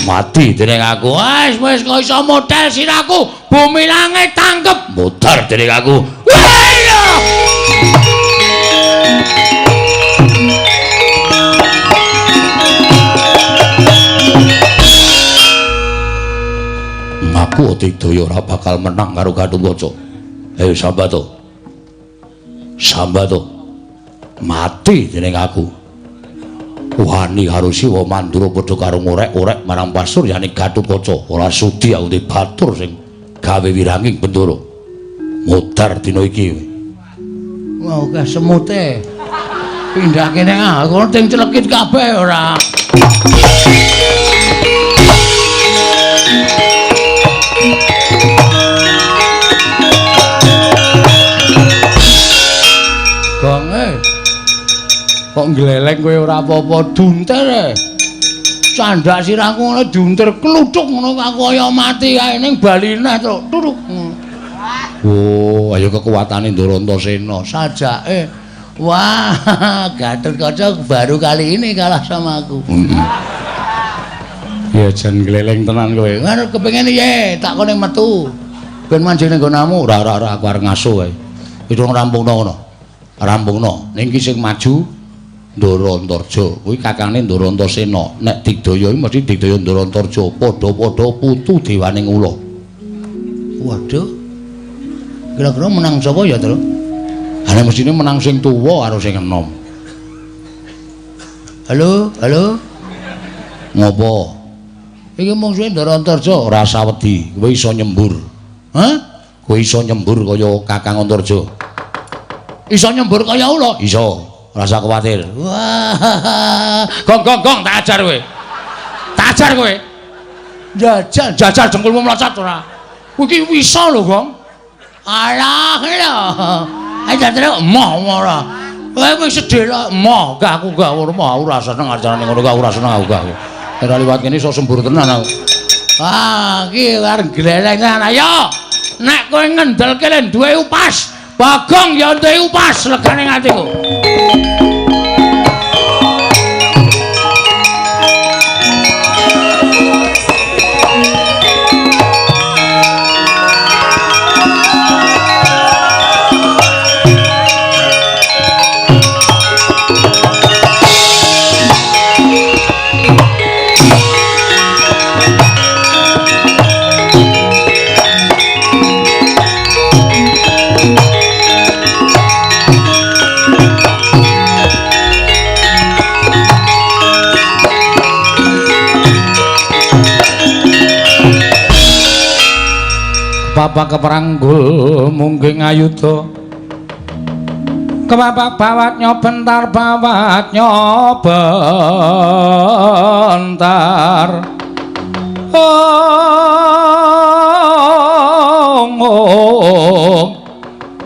Mati dening aku. Wis kok iso model siraku. Bumi langit tangkep. Mutar dening aku. Ayo. Aku Digdaya ora bakal menang karo Gatotkaca. Ayo Sambato. Mati dening aku. Wani karo Siwa Mandura padha karo ngorek-orek marang pasuryane Gatotkaca. Ora sudi aku batur sing gawe wiranging Bendara. Mutar dina iki. Wah, akeh semute. Pindah kene aku ting celekit kabeh ora. Kok gleleng kowe ora apa-apa dunter. Candak sirahku ngono dunter kluthuk ngono aku kaya mati kae ning balineh to. Turuk. Oh, ayo kekuatane Ndarantasena Sajake. Wah, Gatotkaca baru kali ini kalah sama aku. Ya jan gleleng tenan kowe. Ngono kepengin ye, tak kene metu. Ben manjing ning nggonamu. Ora aku arep ngaso wae. Itu rampungno ngono. Rampungno. Ning ki sing maju Ndarantarja kuwi kakange Ndarantasena. Nek Digdaya iki mesti Digdaya Ndarantarja padha-padha putu dewaning ula. Waduh. Kira-kira menang sapa ya, Tru? Ana mestine menang sing tuwa karo sing enom. Halo. Ngopo? Iki mungsuhe Ndarantarja. Ora usah wedi, kowe iso nyembur. Hah? Kowe iso nyembur kaya Kakang Antarja. Iso nyembur kaya ula? Iso. Ora usah kuwatir. Wah. Gong tak ajar kowe. Jajal jengkulmu mlocot ora. Kowe iki bisa lho, Gong. Alah, lho. Ayo jare emoh ora. Kowe wis sedhela emoh, gak aku gak ora seneng ajarane ngono gak ora seneng aku gak. Ora liwat kene iso sembur tenan aku. Ah, iki arep glelengan ayo. Nek kowe ngendelke le duwe upas, Bagong ya duwe upas legane atiku. Bapak keperanggul mungging ayuda kebapak bawat nyobentar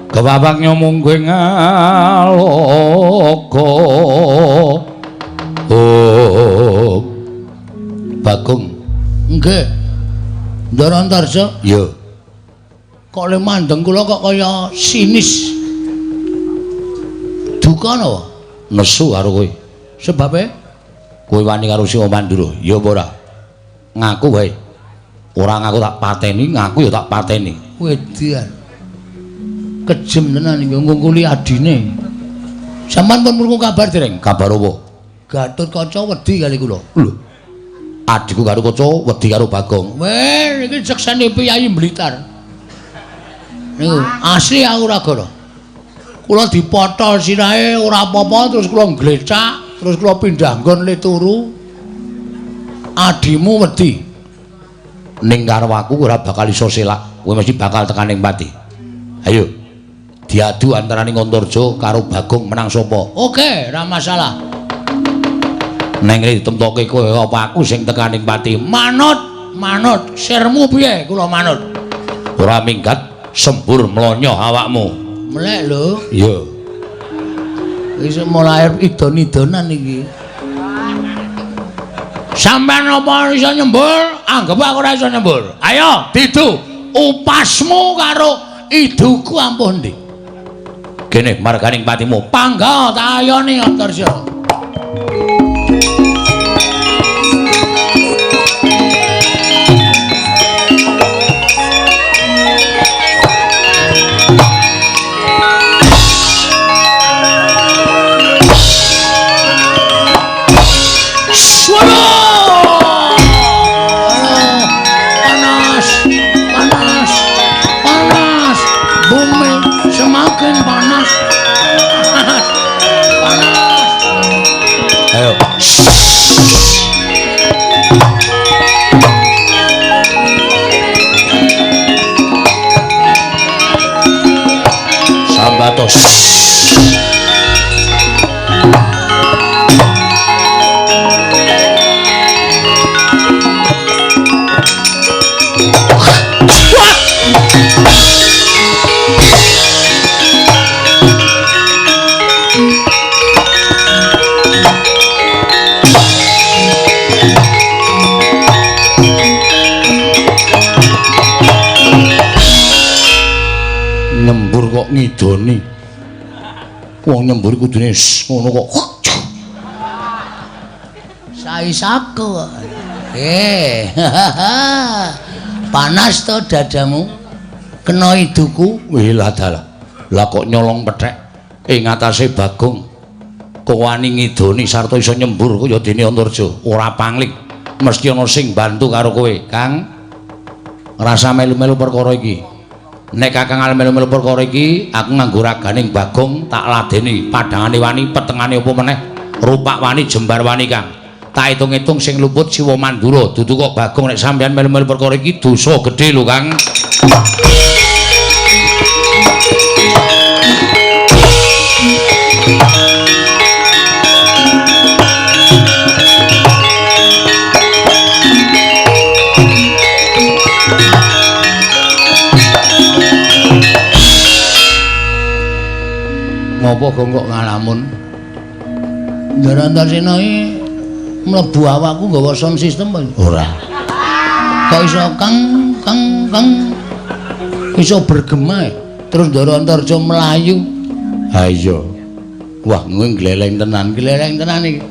kebapak nyomungging aloka Bagong nggih Ndarantarja ya kok le mandeng kula kok kaya sinis duka napa nesu karo kowe sebabe kowe wani karo Siwa Mandura ya apa ora ngaku wae ora ngaku tak pateni ngaku ya tak pateni wedian kejem tenan iki ngungkuli adine sampean pun murku kabar dereng kabar apa Gatotkaca wedi kali kula lho adikku karo Kaca wedi karo Bagong weh iki seksane Piyayi Blitar niku asli aku ora gara. Kula dipotol sirahe ora apa-apa terus kula nglecak, terus kula pindah nggon le turu. Adimu wedi. Ning karo aku ora bakal iso selak, kowe mesti bakal tekan ning pati. Ayo. Diadu antaraning Antarja karo Bagong menang sapa? Oke, ora masalah. Neng ditemtoke kowe apa aku sing tekan ning pati? Manut. Sirmu piye? Kula manut. Ora minggat sembur mlonyo awakmu. Melek lho. Iya. Wis mulai idon-idonan iki. Sampeyan apa iso nyembur? Anggap aku ora iso nyembur. Ayo, didu upasmu karo iduku ampun ndi. Kene marganing patimu. Pangga tak ayoni Antarsya. Sambatos nyembur kok ngidoni. Wong nyembur kudune ngono kok. Saisaku. Panas to dadamu? Kena iduku? Wih lah dalah. Lah kok nyolong pethek ing atase Bagong. Kok wani ngidoni sarta iso nyembur kaya dene Antarja. Ora pangling. Mesti ana sing bantu karo kowe, Kang. Ngrasa melu-melu perkara iki. Nek Kakang melu-melu perkara iki, aku nganggo raganing Bagong tak ladeni padhangane wani, petengane apa meneh, rupak wani, jembar wani, Kang. Tak hitung-hitung sing luput Siwa Mandura, dudu kok Bagong nek sampeyan melu-melu perkara iki dosa gedhe lho, Kang. Ngopo kok ngalamun? Ndara Antarsena iki mlebu awakku nggawa sound system ora. Kok iso kang iso bergema terus Ndara Antarja melayu. Ha iya. Wah, kowe gleleng tenan iki.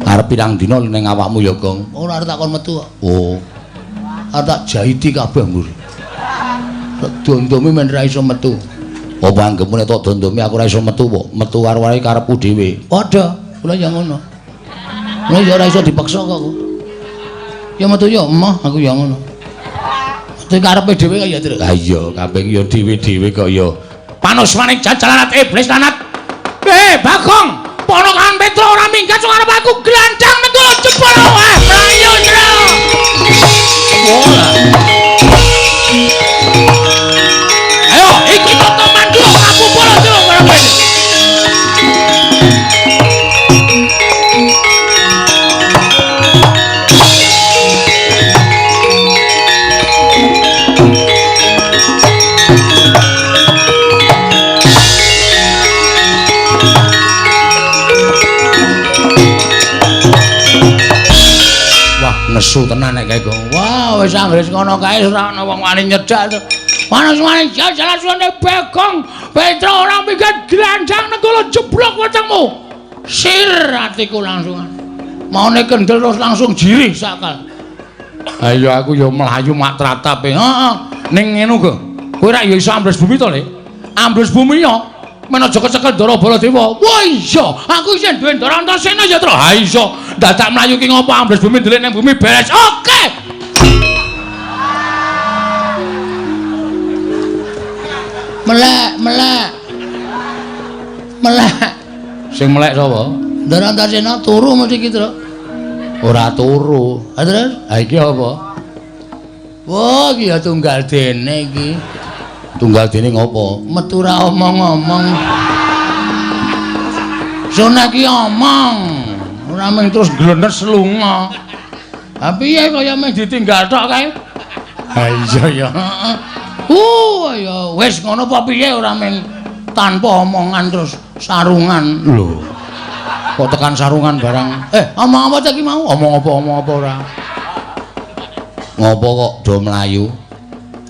Arep pirang dina ning awakmu ya, Gong? Ora arep takon metu kok. Oh. Arep tak jahiti kabeh mburi. Dondomi men ra iso metu. Apa anggepmu nek tok dondomi aku ora iso metu kok. Metu karo-karo karepku dhewe. Padha, kula ya ngono. Nek ya ora iso dipaksa kok. Ya metu ya emoh aku ya ngono. Metu karepe dhewe kaya terus. Ha iya, kabeh ya dhewe-dhewe kok ya. Panusmaning jajalanat iblis lanat. Bagong, ponokan Petro ora minggat sing arep aku glandang metu jebol. Wah, mlayu jero. Ayo, iki toto mandu aku polo jero karo nesu tenan nek kae Gong. Wah, wis anggres ngono kae ora ana wong wani nyedak. Panas-panas jalan-jalane Bagong. Petro ora minggat glandang negara jeblok wetengmu. Sir atiku langsungan. Maune kendel terus langsung jirih sakal. Ayo aku ya mlayu mak tratape. Heeh. Ning ngene kok. Kowe ra ya iso ambles bumi to, Le? Ambles bumi ya. Men aja kecekel Ndara Baladewa. Wah iya, aku isih duwe Ndara Antarsena ya, Tru. Ha iso. Dadak mlayu ki ngopo ambles bumi ndelik nang bumi beres. Oke. Melek. Sing melek sapa? Ndara Antarsena turu mesti ki, Tru. Ora turu. Ha terus? Ha iki apa? Wah, iki ya tunggal dene iki. Tunggal dene ngopo? Metu ra omong-omong. Sone iki omong. Ora mung terus glenes lunga. Ha piye kaya meh ditinggal tok kae? Ha iya ya. Ya wis ngono apa piye ora mung tanpa omongan terus sarungan. Lho. Kok tekan sarungan barang. Omong apa iki mau? Omong apa ora. Ngopo kok do mlayu?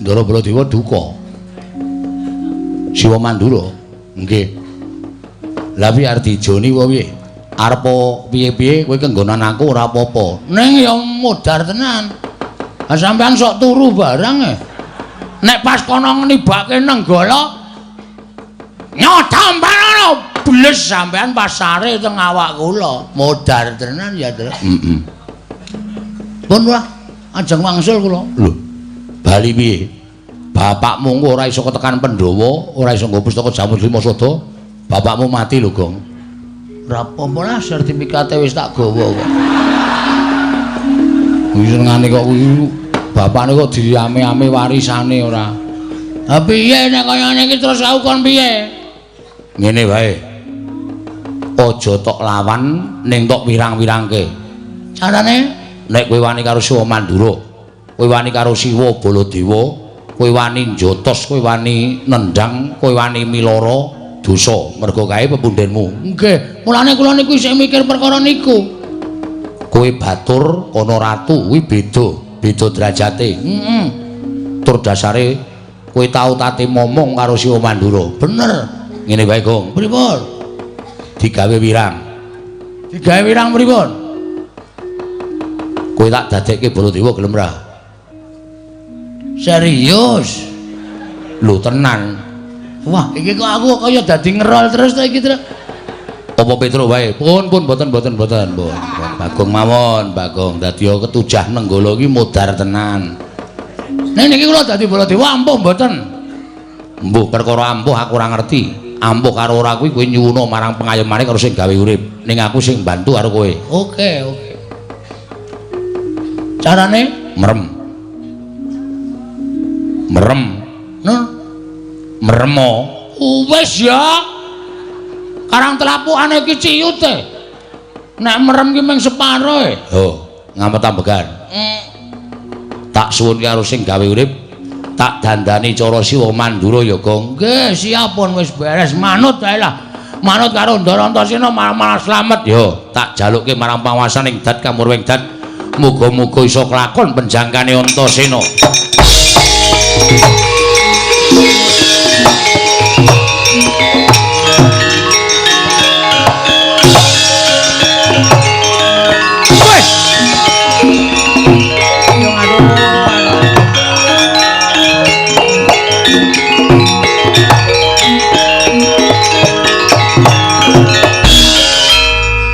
Ndara Baladewa duka. Siwa Mandura. Nggih. Lah piye arep dijoni wae piye? Arep piye-piye kowe kenggonan aku ora apa-apa. Ning ya modar tenan. Lah sampean sok turu barang Nek pas kono nibake nenggala nyodompan bles sampean pas sare teng awak kula. Modar tenan ya, Tru. Pun lah ajeng wangsul kula. Lho. Bali piye? Bapakmu ora iso ketekan Pandhawa, ora iso nggo pustaka Jamu Lima Sada. Bapakmu mati lho, Gong. Ora apa-apa lah sertifikate wis tak gawa kok. Wis ngene kok kuwi bapakne kok diame-ame warisane ora. Ha piye nek kaya ngene iki terus aku kon piye? Ngene wae. Aja tok lawan ning tok wirang-wirangke. Carane nek kowe wani karo Siwa Mandura, kowe wani karo Siwa Baladewa, kowe wani njotos, kowe wani nendang, kowe wani milara dosa mergo kae pepundhenmu. Nggih, mulane kula niku isih mikir perkara niku. Kowe batur ana ratu kuwi beda derajate. Tur dasare kowe tau tate momong karo Siwa Mandura. Bener. Ngene wae, Gong. Pripun? Digawe wirang. Digawe wirang pripun? Kowe tak dadekke Baladewa gelem ra? Serius? Lho tenan. Wah, iki kok aku kaya dadi ngerol terus ta iki, Tru. Apa Petruk wae? Pun mboten. Bagong mawon, Bagong. Dadi ketujah nenggala iki modar tenan. Nek niki kula dadi Baladewa ampuh mboten? Mbuh perkara ampuh aku ora ngerti. Ampuh karo ora kuwi kowe nyuwuna marang pengayomane karo sing gawe urip. Ning aku sing bantu karo kowe. Oke. Carane merem. Meremo. Wis ya. Karang telapukane iki ciyute. Nek merem ki mung separo e. Oh, ngamet ambegan. Tak suwun karo sing gawe urip. Tak dandani cara Siwa Mandura ya, Gong. Nggih, siapun wis beres. Manut wae lah. Manut karo Ndara Antasena malah slamet. Yo, tak jalukke marang panguwasaning Dat Kamurweng Dat. Muga-muga iso kelakon penjangkane Antasena.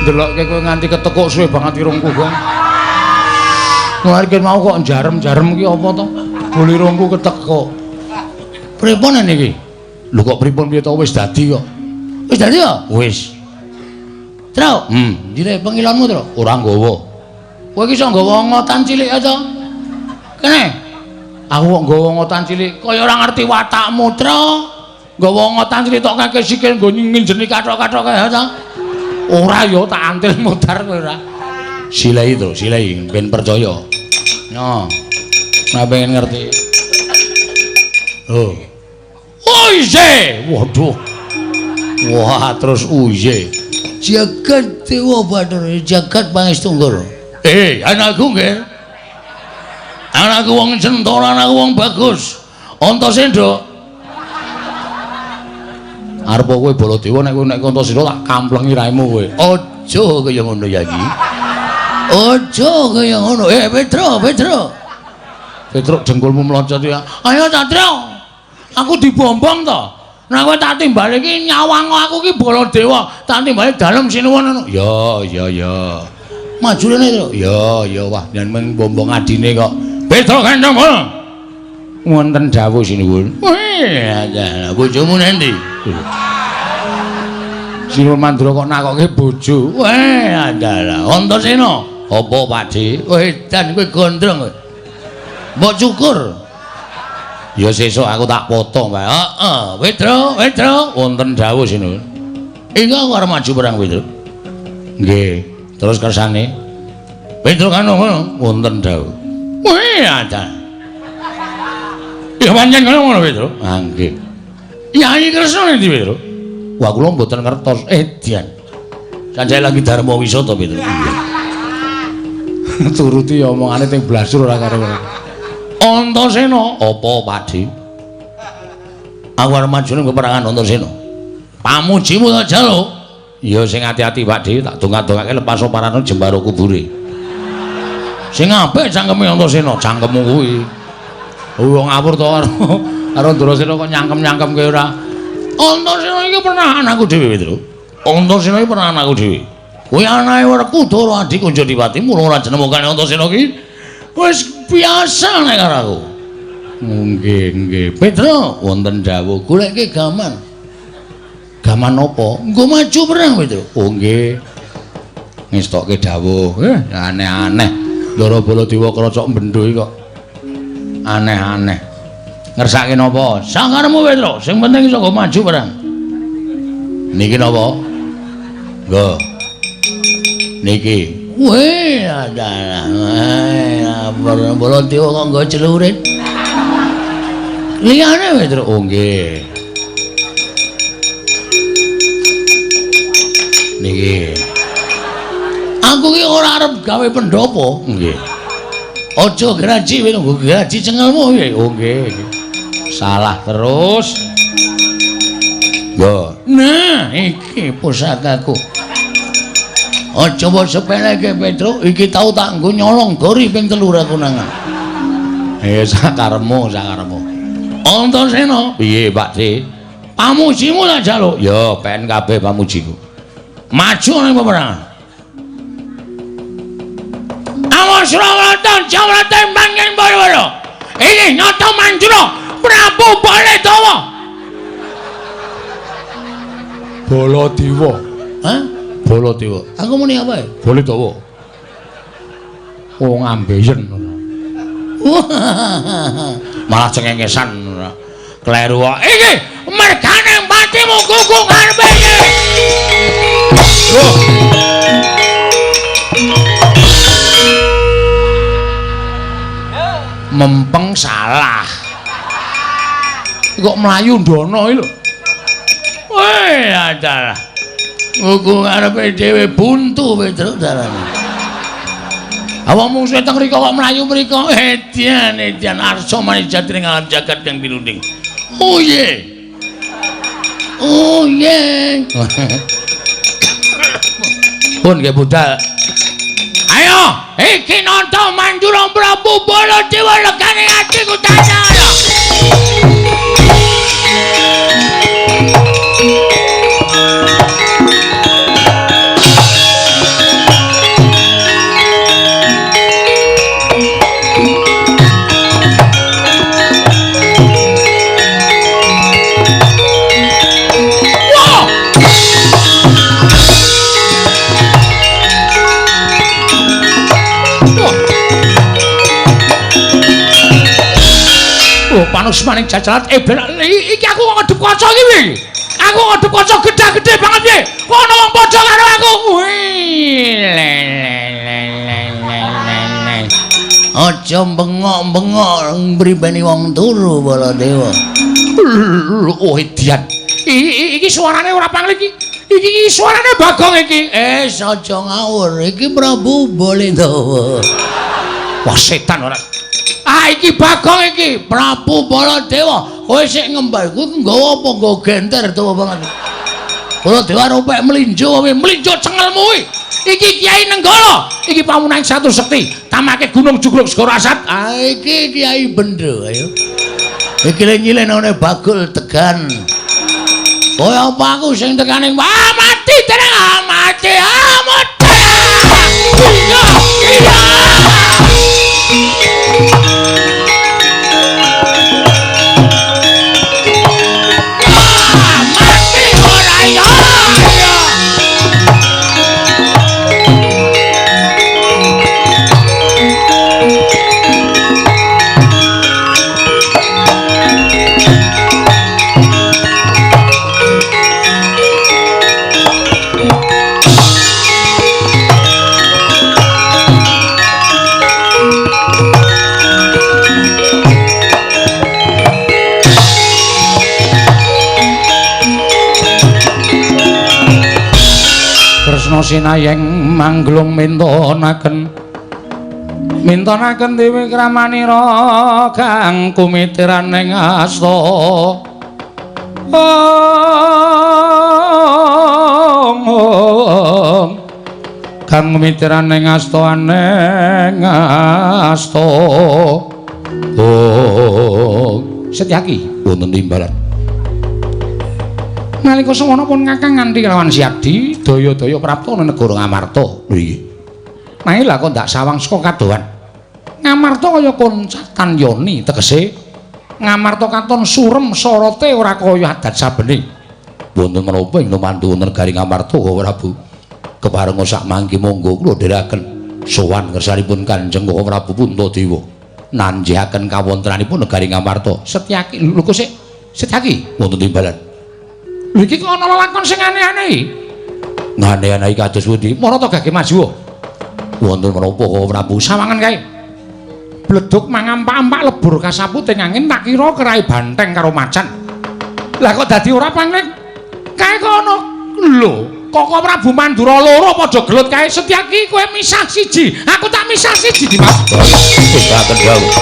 Delokke kowe nganti ketekuk suwe banget irungku, Gong. Kemarin mau kok jarem-jarem ki apa to? Bulirungku ketekuk. Pripun niki? Lho kok pripun piye to wis dadi kok. Wis dadi ya? Wis. Tru, dire pengilonmu, Tru. Ora nggawa. Kowe iki iso nggawa ngotan cilik aja. Kene. Aku kok nggawa ngotan cilik, kaya ora ngerti watakmu, Tru. Nggawa ngotan cilik tok kakek sikil nggo nginjeni kathok-kathok kae ta. Ora ya tak antil modar kowe ora. Silai to, silai ben percaya. Yo. Nek pengen ngerti. Oh. Uye. Waduh. Wah, terus uye. Jagat Dewa Bathara, jagat Pangestunggur. Anakku nggih. Anakku wong Centara, anakku wong bagus. Antasena. Arep kowe Baladewa nek kowe nek Antasena tak kamplengi raimu kowe. Aja kaya ngono ya iki. Aja kaya ngono. Petruk jengkulmu mlocot ya. Ayo ta, Tru. Aku dibombong to. Nek kowe tak timbali iki nyawang aku iki Baladewa, tak timbali dalem sinuwun ngono. Ya. Maju rene, Tru. Ya, wah yen mung bombong adine kok. Petruk kandhong. Wonten dawuh sinuwun. Wah, bojomu nendi? Siwa Mandura kok nakoke bojo. Wah, andalah. Antasena. Apa, Pakde? Edan kowe gondrong kowe. Mbok cukur. Ya sesuk aku tak potong wae. Heeh, Tru. Wonten dawuh sinuwun. Iki aku arep maju perang, Tru. Nggih. Terus kersane. Petruk kan ngono, wonten dawuh. Wah, andalah. Ya pancen ngono, Tru. Ah, nggih. Yai Kresna endi, Tru? Wah kula mboten ngertos. Edian. Sanjaya lagi Darma Wisata Petro. Turuti omongane teng blasur ora karo-karo. Antasena, apa Pakde? Aku arep maju ning peperangan Antasena. Pamujimu tak jaluk. Ya sing ati-ati Pakde, tak donga-dongake lepas oparane jembaro kubure. Sing apik cangkeme Antasena, cangkemmu kuwi. Wong ngawur to karo Antasena kok nyangkem-nyangkemke ora. Antasena iki pernah anakku dhewe, Petro. Antasena iki pernah anakku dhewe. Kuwi anake Werkudara adik Kunjadiwati, mula ora jenemokane Antasena ki wis biasa nek karo aku. Nggih. Petro, wonten dawuh goleke gaman. Gaman apa? Nggo maju perang, Petro. Oh nggih. Ngestokke dawuh. Aneh-aneh. Ndara Baladewa krocok mbendho iki kok. Aneh-aneh. Ngersake napa? Sakaremu, Petro. Sing penting iso nggo maju perang. Niki napa? Nggo. Niki. Weh, adalah. Baladewa kok nggo celurit. Liyane, Petro. Oh nggih. Niki. Aku ki ora arep gawe pendopo. Nggih. Aja graji kowe nggo graji cengelmu piye? Oh nggih. Salah terus. Yo. Nah, iki pusakaku. Aja mbok sepeleke Petro, iki tau tak nggo nyolong gori ping 3 aku nangan. Sakaremu. Antasena. Piye, Pakde? Pamujimu tak jaluk. Ya, pen kabeh pamujiku. Maju ning peperangan. Awas Surakarta, Jawata manggen Baladewa. Iki nyata Manjura Prabu Baladewa. Baladewa. Hah? Baladewa. Aku muni apa? Baladewa. Oh ngambeyen. Malah cengengesan. Kleru kok. Iki mergane patimu gugung karepe iki. Mempeng salah. Kok mlayu ndono iki lho. Weh, adalah. Gugung karepe dhewe buntu Petro dalane. Awak mungsuhe teng mriko kok mlayu mriko. Edian arsa manijat ning alam jagat kang pinunding. Oh ye. Pun nggih budal. Ayo, iki nonton Manjura Prabu Baladewa legane atiku tanyana. Panus maning jajaran iki aku kok ngedep kaca iki piye? Aku ngedep kaca gedhe-gedhe banget piye? Kok ana wong padha karo aku? Aja bengok-bengok mripeni wong turu Baladewa. Oh edian. Iki suarane ora pangling iki. Iki suarane Bagong iki. Aja ngawur. Iki Prabu Baladewa. Wah setan ora. Iki Bagong iki, Prabu Baladewa. Kowe sik ngembal kuwi nggawa apa? Nggawa genter tuwa banget. Baladewa rupek mlinjo cengelmu kuwi. Iki Kyai Nenggala, iki pamunaing Satu Sekti, tamake Gunung Jugruk Segara Asat. Iki Kyai Bendho, ayo. Iki le nyilenane Bagul Tegan. Kaya apa aku sing tekaning mati tenang, mati. Iya. sinayeng manglung mintonaken dewe kramanira kang kumitiran ing asta kang kumitiran ing asta aneng asta Setyaki wonten timbalan nalika semana pun Kakang nganti kelawan Siadi daya-daya prapta ing negara Ngamarta lho iki. Nah lha kok ndak sawang saka kadohan. Ngamarta kaya koncatan yoni tegese Ngamarta katon surem sorote ora kaya adat sabene. Wonten menapa ing mantu wonten negari Ngamarta Prabu. Kepareng sak mangki monggo kula dherekaken sowan kersanipun Kanjeng Prabu Puntadewa. Nanjihaken kawontenanipun negari Ngamarta. Setyaki lho kok sik Setyaki wonten timbalan. Lho iki kok ana lelakon sing aneh-aneh iki. Aneh-aneh iki kados pundi? Mara to gage maju. Wonten menapa Prabu sawangan kae. Bleduk mangampak-ampak lebur kasaputing angin tak kira kerai banteng karo macan. Lah kok dadi ora pangling? Kae kok ana lho, Koko Prabu Mandura loro padha gelut kae. Setyaki kowe misah siji, aku tak misah siji Dimas. Boten dawuh.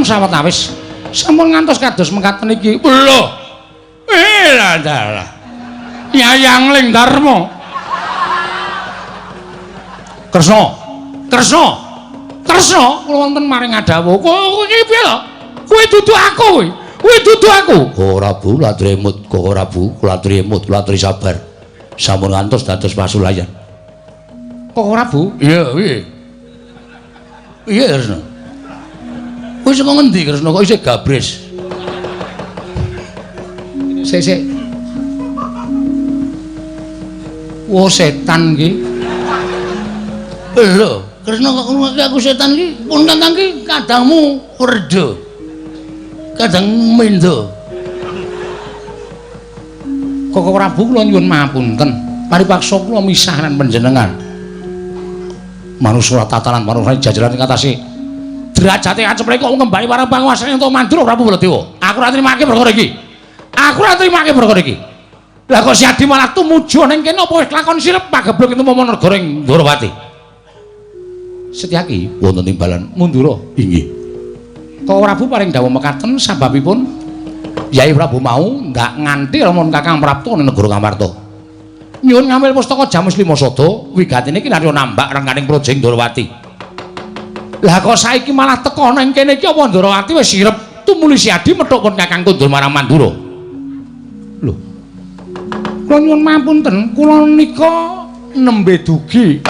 Sawetawis sampun ngantos kados mekaten iki. Lho. Dalah. Yayang Ling Darma. Kresna. Kula wonten maring adawuh. Kowe iki piye lho? Kowe dudu aku kowe. Kowe dudu aku. Ora Bu, ladremut kok ora Bu. Kula aturi sabar. Sampun ngantos dados pasulayan. Kok ora Bu? Iya, piye? Iya, Kresna. Kowe saka ngendi Kresna kok isih gabres? Sik. Wo setan iki. Lho, Kresna kok ngomongke aku setan iki? Pun Kakang iki kadangmu werda. Kadang mendo. Koko Prabu kula nyuwun mapunten. Paripaksa kula misah lan panjenengan. Manusura tatanan manusura jajaran katase derajate aceplik kok ngembali para panguwasane untuk Mandura Prabu Baladewa. Aku ora trimake perkara iki. Lah kok Siadi malah tumuju ning kene apa wis lakon sirep pageblok itu momon negara ing Ndrawati. Setyaki wonten timbalan Mandura. Inggih. Kok Prabu paring dawuh mekaten sababipun Yai Prabu mau ndak nganti lamun Kakang Prapta ning negara Ngamarta. Nyuwun ngambil pustaka Jamus Lima Sada wigatine iki narya nambak rengganing projeng Ndrawati. Lah kok saiki malah teka nang kene iki apa Ndrawati wis sirep tumuli Siadi methuk pun Kakang Kundul marang Mandura. Lho. Kula nyuwun mapunten, kula nika nembe dugi.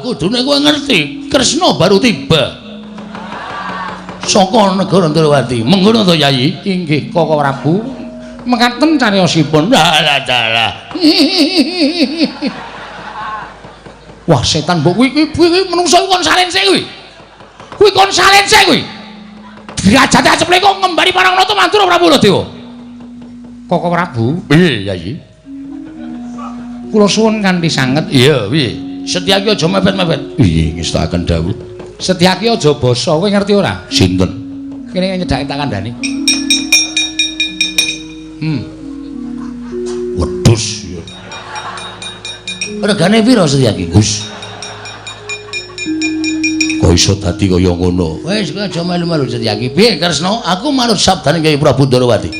Kudune kowe ngerti, Kresna baru tiba. Saka negara Ndrawati. Mengkono to Yai? Inggih, Koko Prabu. Mekaten cariyosipun. Dalah. Wah, setan mbok kuwi menungso kon salense kuwi. Kuwi kon salense kuwi. Derajate aceplek kok ngembari parang nata Mandura Prabu Baladewa. Koko Prabu. Piye, Yai? Kula suwun kanthi sanget. Iya, piye? Setyaki aja mepet-mepet. Piye ngestakaken dawuh? Setyaki aja basa, kowe ngerti ora? Sinten? Kene nyedhaki tak kandhani. Wedhus. Regane pira Setyaki, Gus? Kok iso dadi kaya ngono? Wis aja melu-melu Setyaki. Piye Kresna? Aku manut sabdane Kyai Prabu Ndrawati.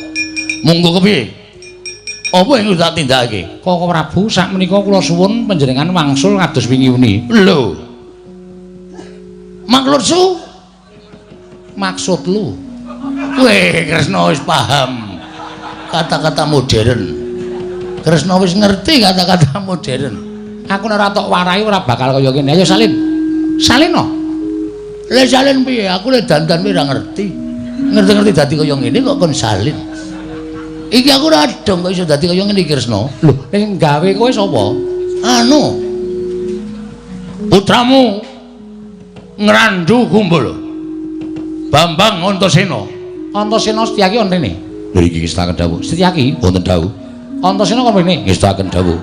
Monggo kepiye? Apa yang tak tindakake? Koko Prabu sakmenika kula suwun panjenengan wangsul kados wingi uni. Lho. Maksudsu? Maksud lu. Weh, Kresna wis paham kata-kata modern. Kresna wis ngerti kata-kata modern. Aku nek ora tok warai ora bakal kaya ngene. Ayo salin. Salino. Lah salin piye? Aku lek dandan piye ora ngerti. Ngerti-ngerti dadi kaya ngene kok kon salin. Iki aku ora dong kok iso dadi kaya ngene iki Kresna. Lho, ning gawe kowe sapa? Anu. Putramu Ngrandu Kumbul. Bambang Antasena. Antasena Setyaki wonten rene. Lho iki ngestaken dawuh. Setyaki wonten dawuh. Antasena kon rene ngestaken dawuh.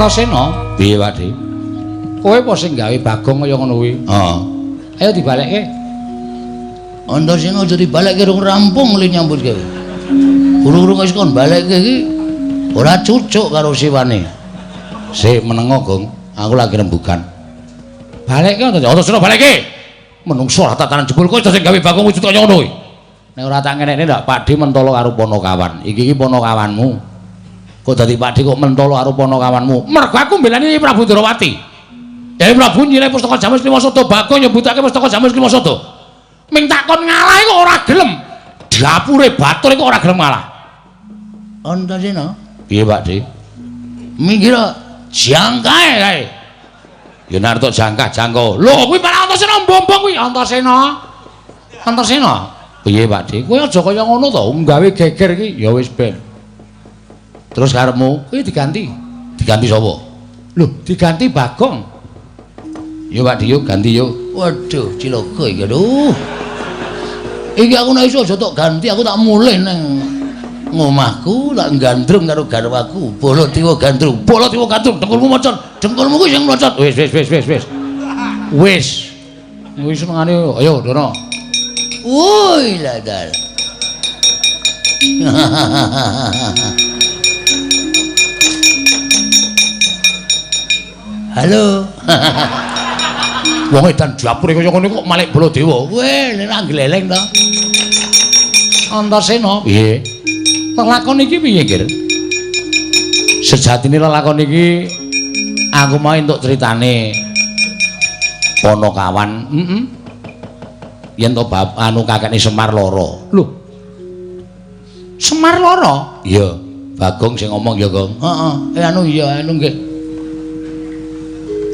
Antasena, piye Pakde? Kowe apa sing gawe Bagong kaya ngono kuwi? Heeh. Ayo dibalekke. Antasena aja dibalekke rung rampung li nyambut kowe. Urung-urung wis kon balekke iki ora cucuk karo siwane. Sik menengo, Gong. Aku lagi rembugan. Balekke Antasena balekke. Menungso tatanan jebul kowe sing gawe Bagong wujud kaya ngono kuwi. Nek ora tak ngenekne ndak Pakde mentolo karo Panakawan. Iki Panakawanmu. Kok dadi Pakde kok mentolo karo Panakawanmu? Mergo aku mbelani Prabu Ndrawati. Dewi Prabu nyilih pustaka Jamus Klimasada Bagong nyebutake pustaka Jamus Klimasada. Ming takon ngalah kok ora gelem. Dapure batur kok ora gelem ngalah. Antasena, piye Pakde? Mikira jangkae kae. Ya narto jangka jangka. Lho kuwi malah Antasena mbombong kuwi Antasena. Antasena, piye Pakde? Kowe aja kaya ngono to, nggawe geger iki ya wis ben. Terus karepmu kuwi diganti. Diganti sapa? Lho, diganti Bagong. Yo Pakde yo ganti yo. Waduh, cilaka iki aduh. Iki aku nek iso aja tok ganti, aku tak mulih nang ngomahku tak gandrung karo garwaku. Baladewa gandrung, Baladewa gandrung, dengkulmu mocon, dengkulmu kuwi sing mlocot. Wis. Wis senengane ayo Dono. Woi ladal. Halo. Wong edan dapure kaya ngene kok Malik Baladewa. Weh, nek gleleng to. Antasena, piye? Lelakon iki piye, Kir? Sejatine lelakon iki aku mau entuk critane Panakawan. Yen to bab anu kakekne Semar lara. Lho. Semar lara? Iya, Bagong sing ngomong ya, Gong. Heeh. Anu iya, anu nggih.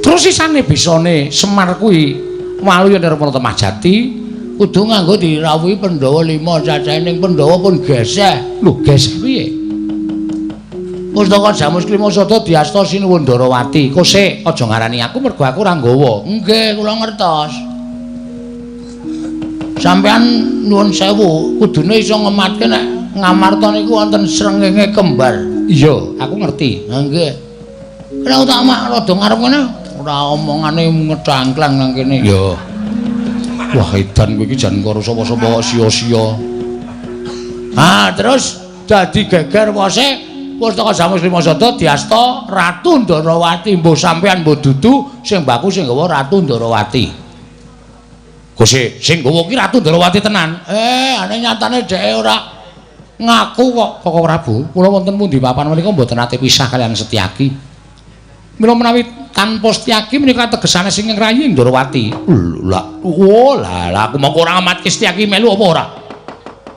Terus sisane bisane Semar kuwi walu yen arep Temah Jati kudu nganggo dirawuhi Pandhawa 5 cacahe ning Pandhawa pun geseh. Lho, geseh piye? Pustaka Jamus Klimasada diasta Sinuwun Ndarawati. Kok sik aja ngarani aku mergo aku ora nggawa. Nggih, kula ngertos. Sampeyan nuwun sewu, kudune iso ngematke nek Ngamarta niku wonten srengenge kembar. Iya, aku ngerti. Ha nggih. Nek tak mak rada ngarep ngene ora omongane ngecangklang nang kene. Ya. Wah, edan kowe iki jan karo sapa-sapa sia-sia. Ah, terus dadi geger wose Pustaka Jamus Klimasada diasta Ratu Ndarawati. Mbuh sampean mbuh dudu sing baku sing nggawa Ratu Ndarawati. Gusti, sing nggawa ki Ratu Ndarawati tenan. Ane nyatane dhek ora ngaku kok Koko Prabu. Kula wonten pundi papan menika mboten nate pisah kaliyan Setyaki. Mila menawi tanpa Setyaki menika tegesane sing ngrayi Ndarawati. Lah, aku mongko ora ngamatke Setyaki melu apa ora?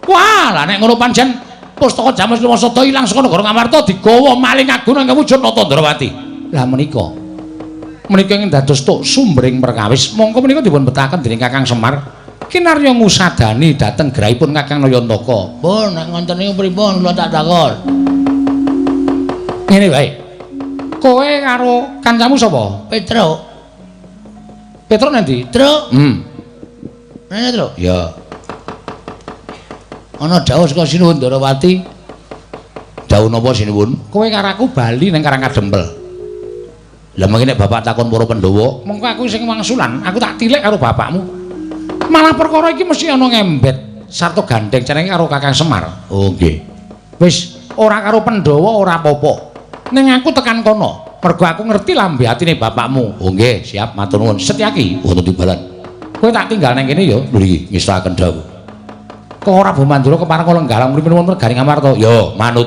Wah, lah nek ngono pancen Pustaka Jamus Klimasada ilang saka negara Ngamarta digawa maling agung nang wujud Nata Ndarawati. Lah menika ing dados tuk sumbering perkawis mongko menika dipun betahaken dening Kakang Semar kinarya ngusadani dhateng grahipun Kakang Nayantaka. Pun nek ngoten niku pripun kula tak takon. Ngene wae. Kowe karo kancamu sapa? Petruk. Petruk nanti? Truk. Nene Truk? Ya. Ana dawuh saka Sinuwun Ndarawati. Dawuh napa Sinuwun? Kowe karo aku bali ning Karangkadempel. Lah mengki nek bapak takon para Pandhawa, mengko aku sing wangsulan, aku tak tilik karo bapakmu. Malah perkara iki mesti ana ngembet sarta gandeng jenenge karo Kakang Semar. Oh nggih. Wis ora karo Pandhawa ora apa-apa. Ning aku tekan kono, mergo aku ngerti lambe atine bapakmu. Oh nggih, siap matur nuwun. Setyaki wonten timbalan. Kowe tak tinggal nang kene ya, lho iki ngestaken dawuh. Kok ora Bumandura kepareng kala nggalang mripun wonten Garing Amarta? Ya, manut.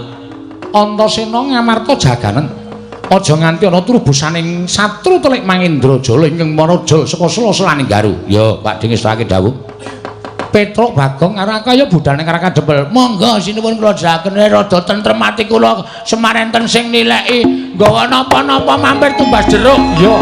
Antasena ngamarta jaganen. Aja nganti ana trubusaning satru telik Mangindrajala ingkang maraja saka sela-selaning garu. Ya, Pak Ding ngestake dawuh. Petruk Bagong karo kaya budalne karo kadempel. Monggo sinuwun kula jeraken rada tentrem ati kula semarenten sing nileki nggawa napa-napa mampir tumbas jeruk. Ya.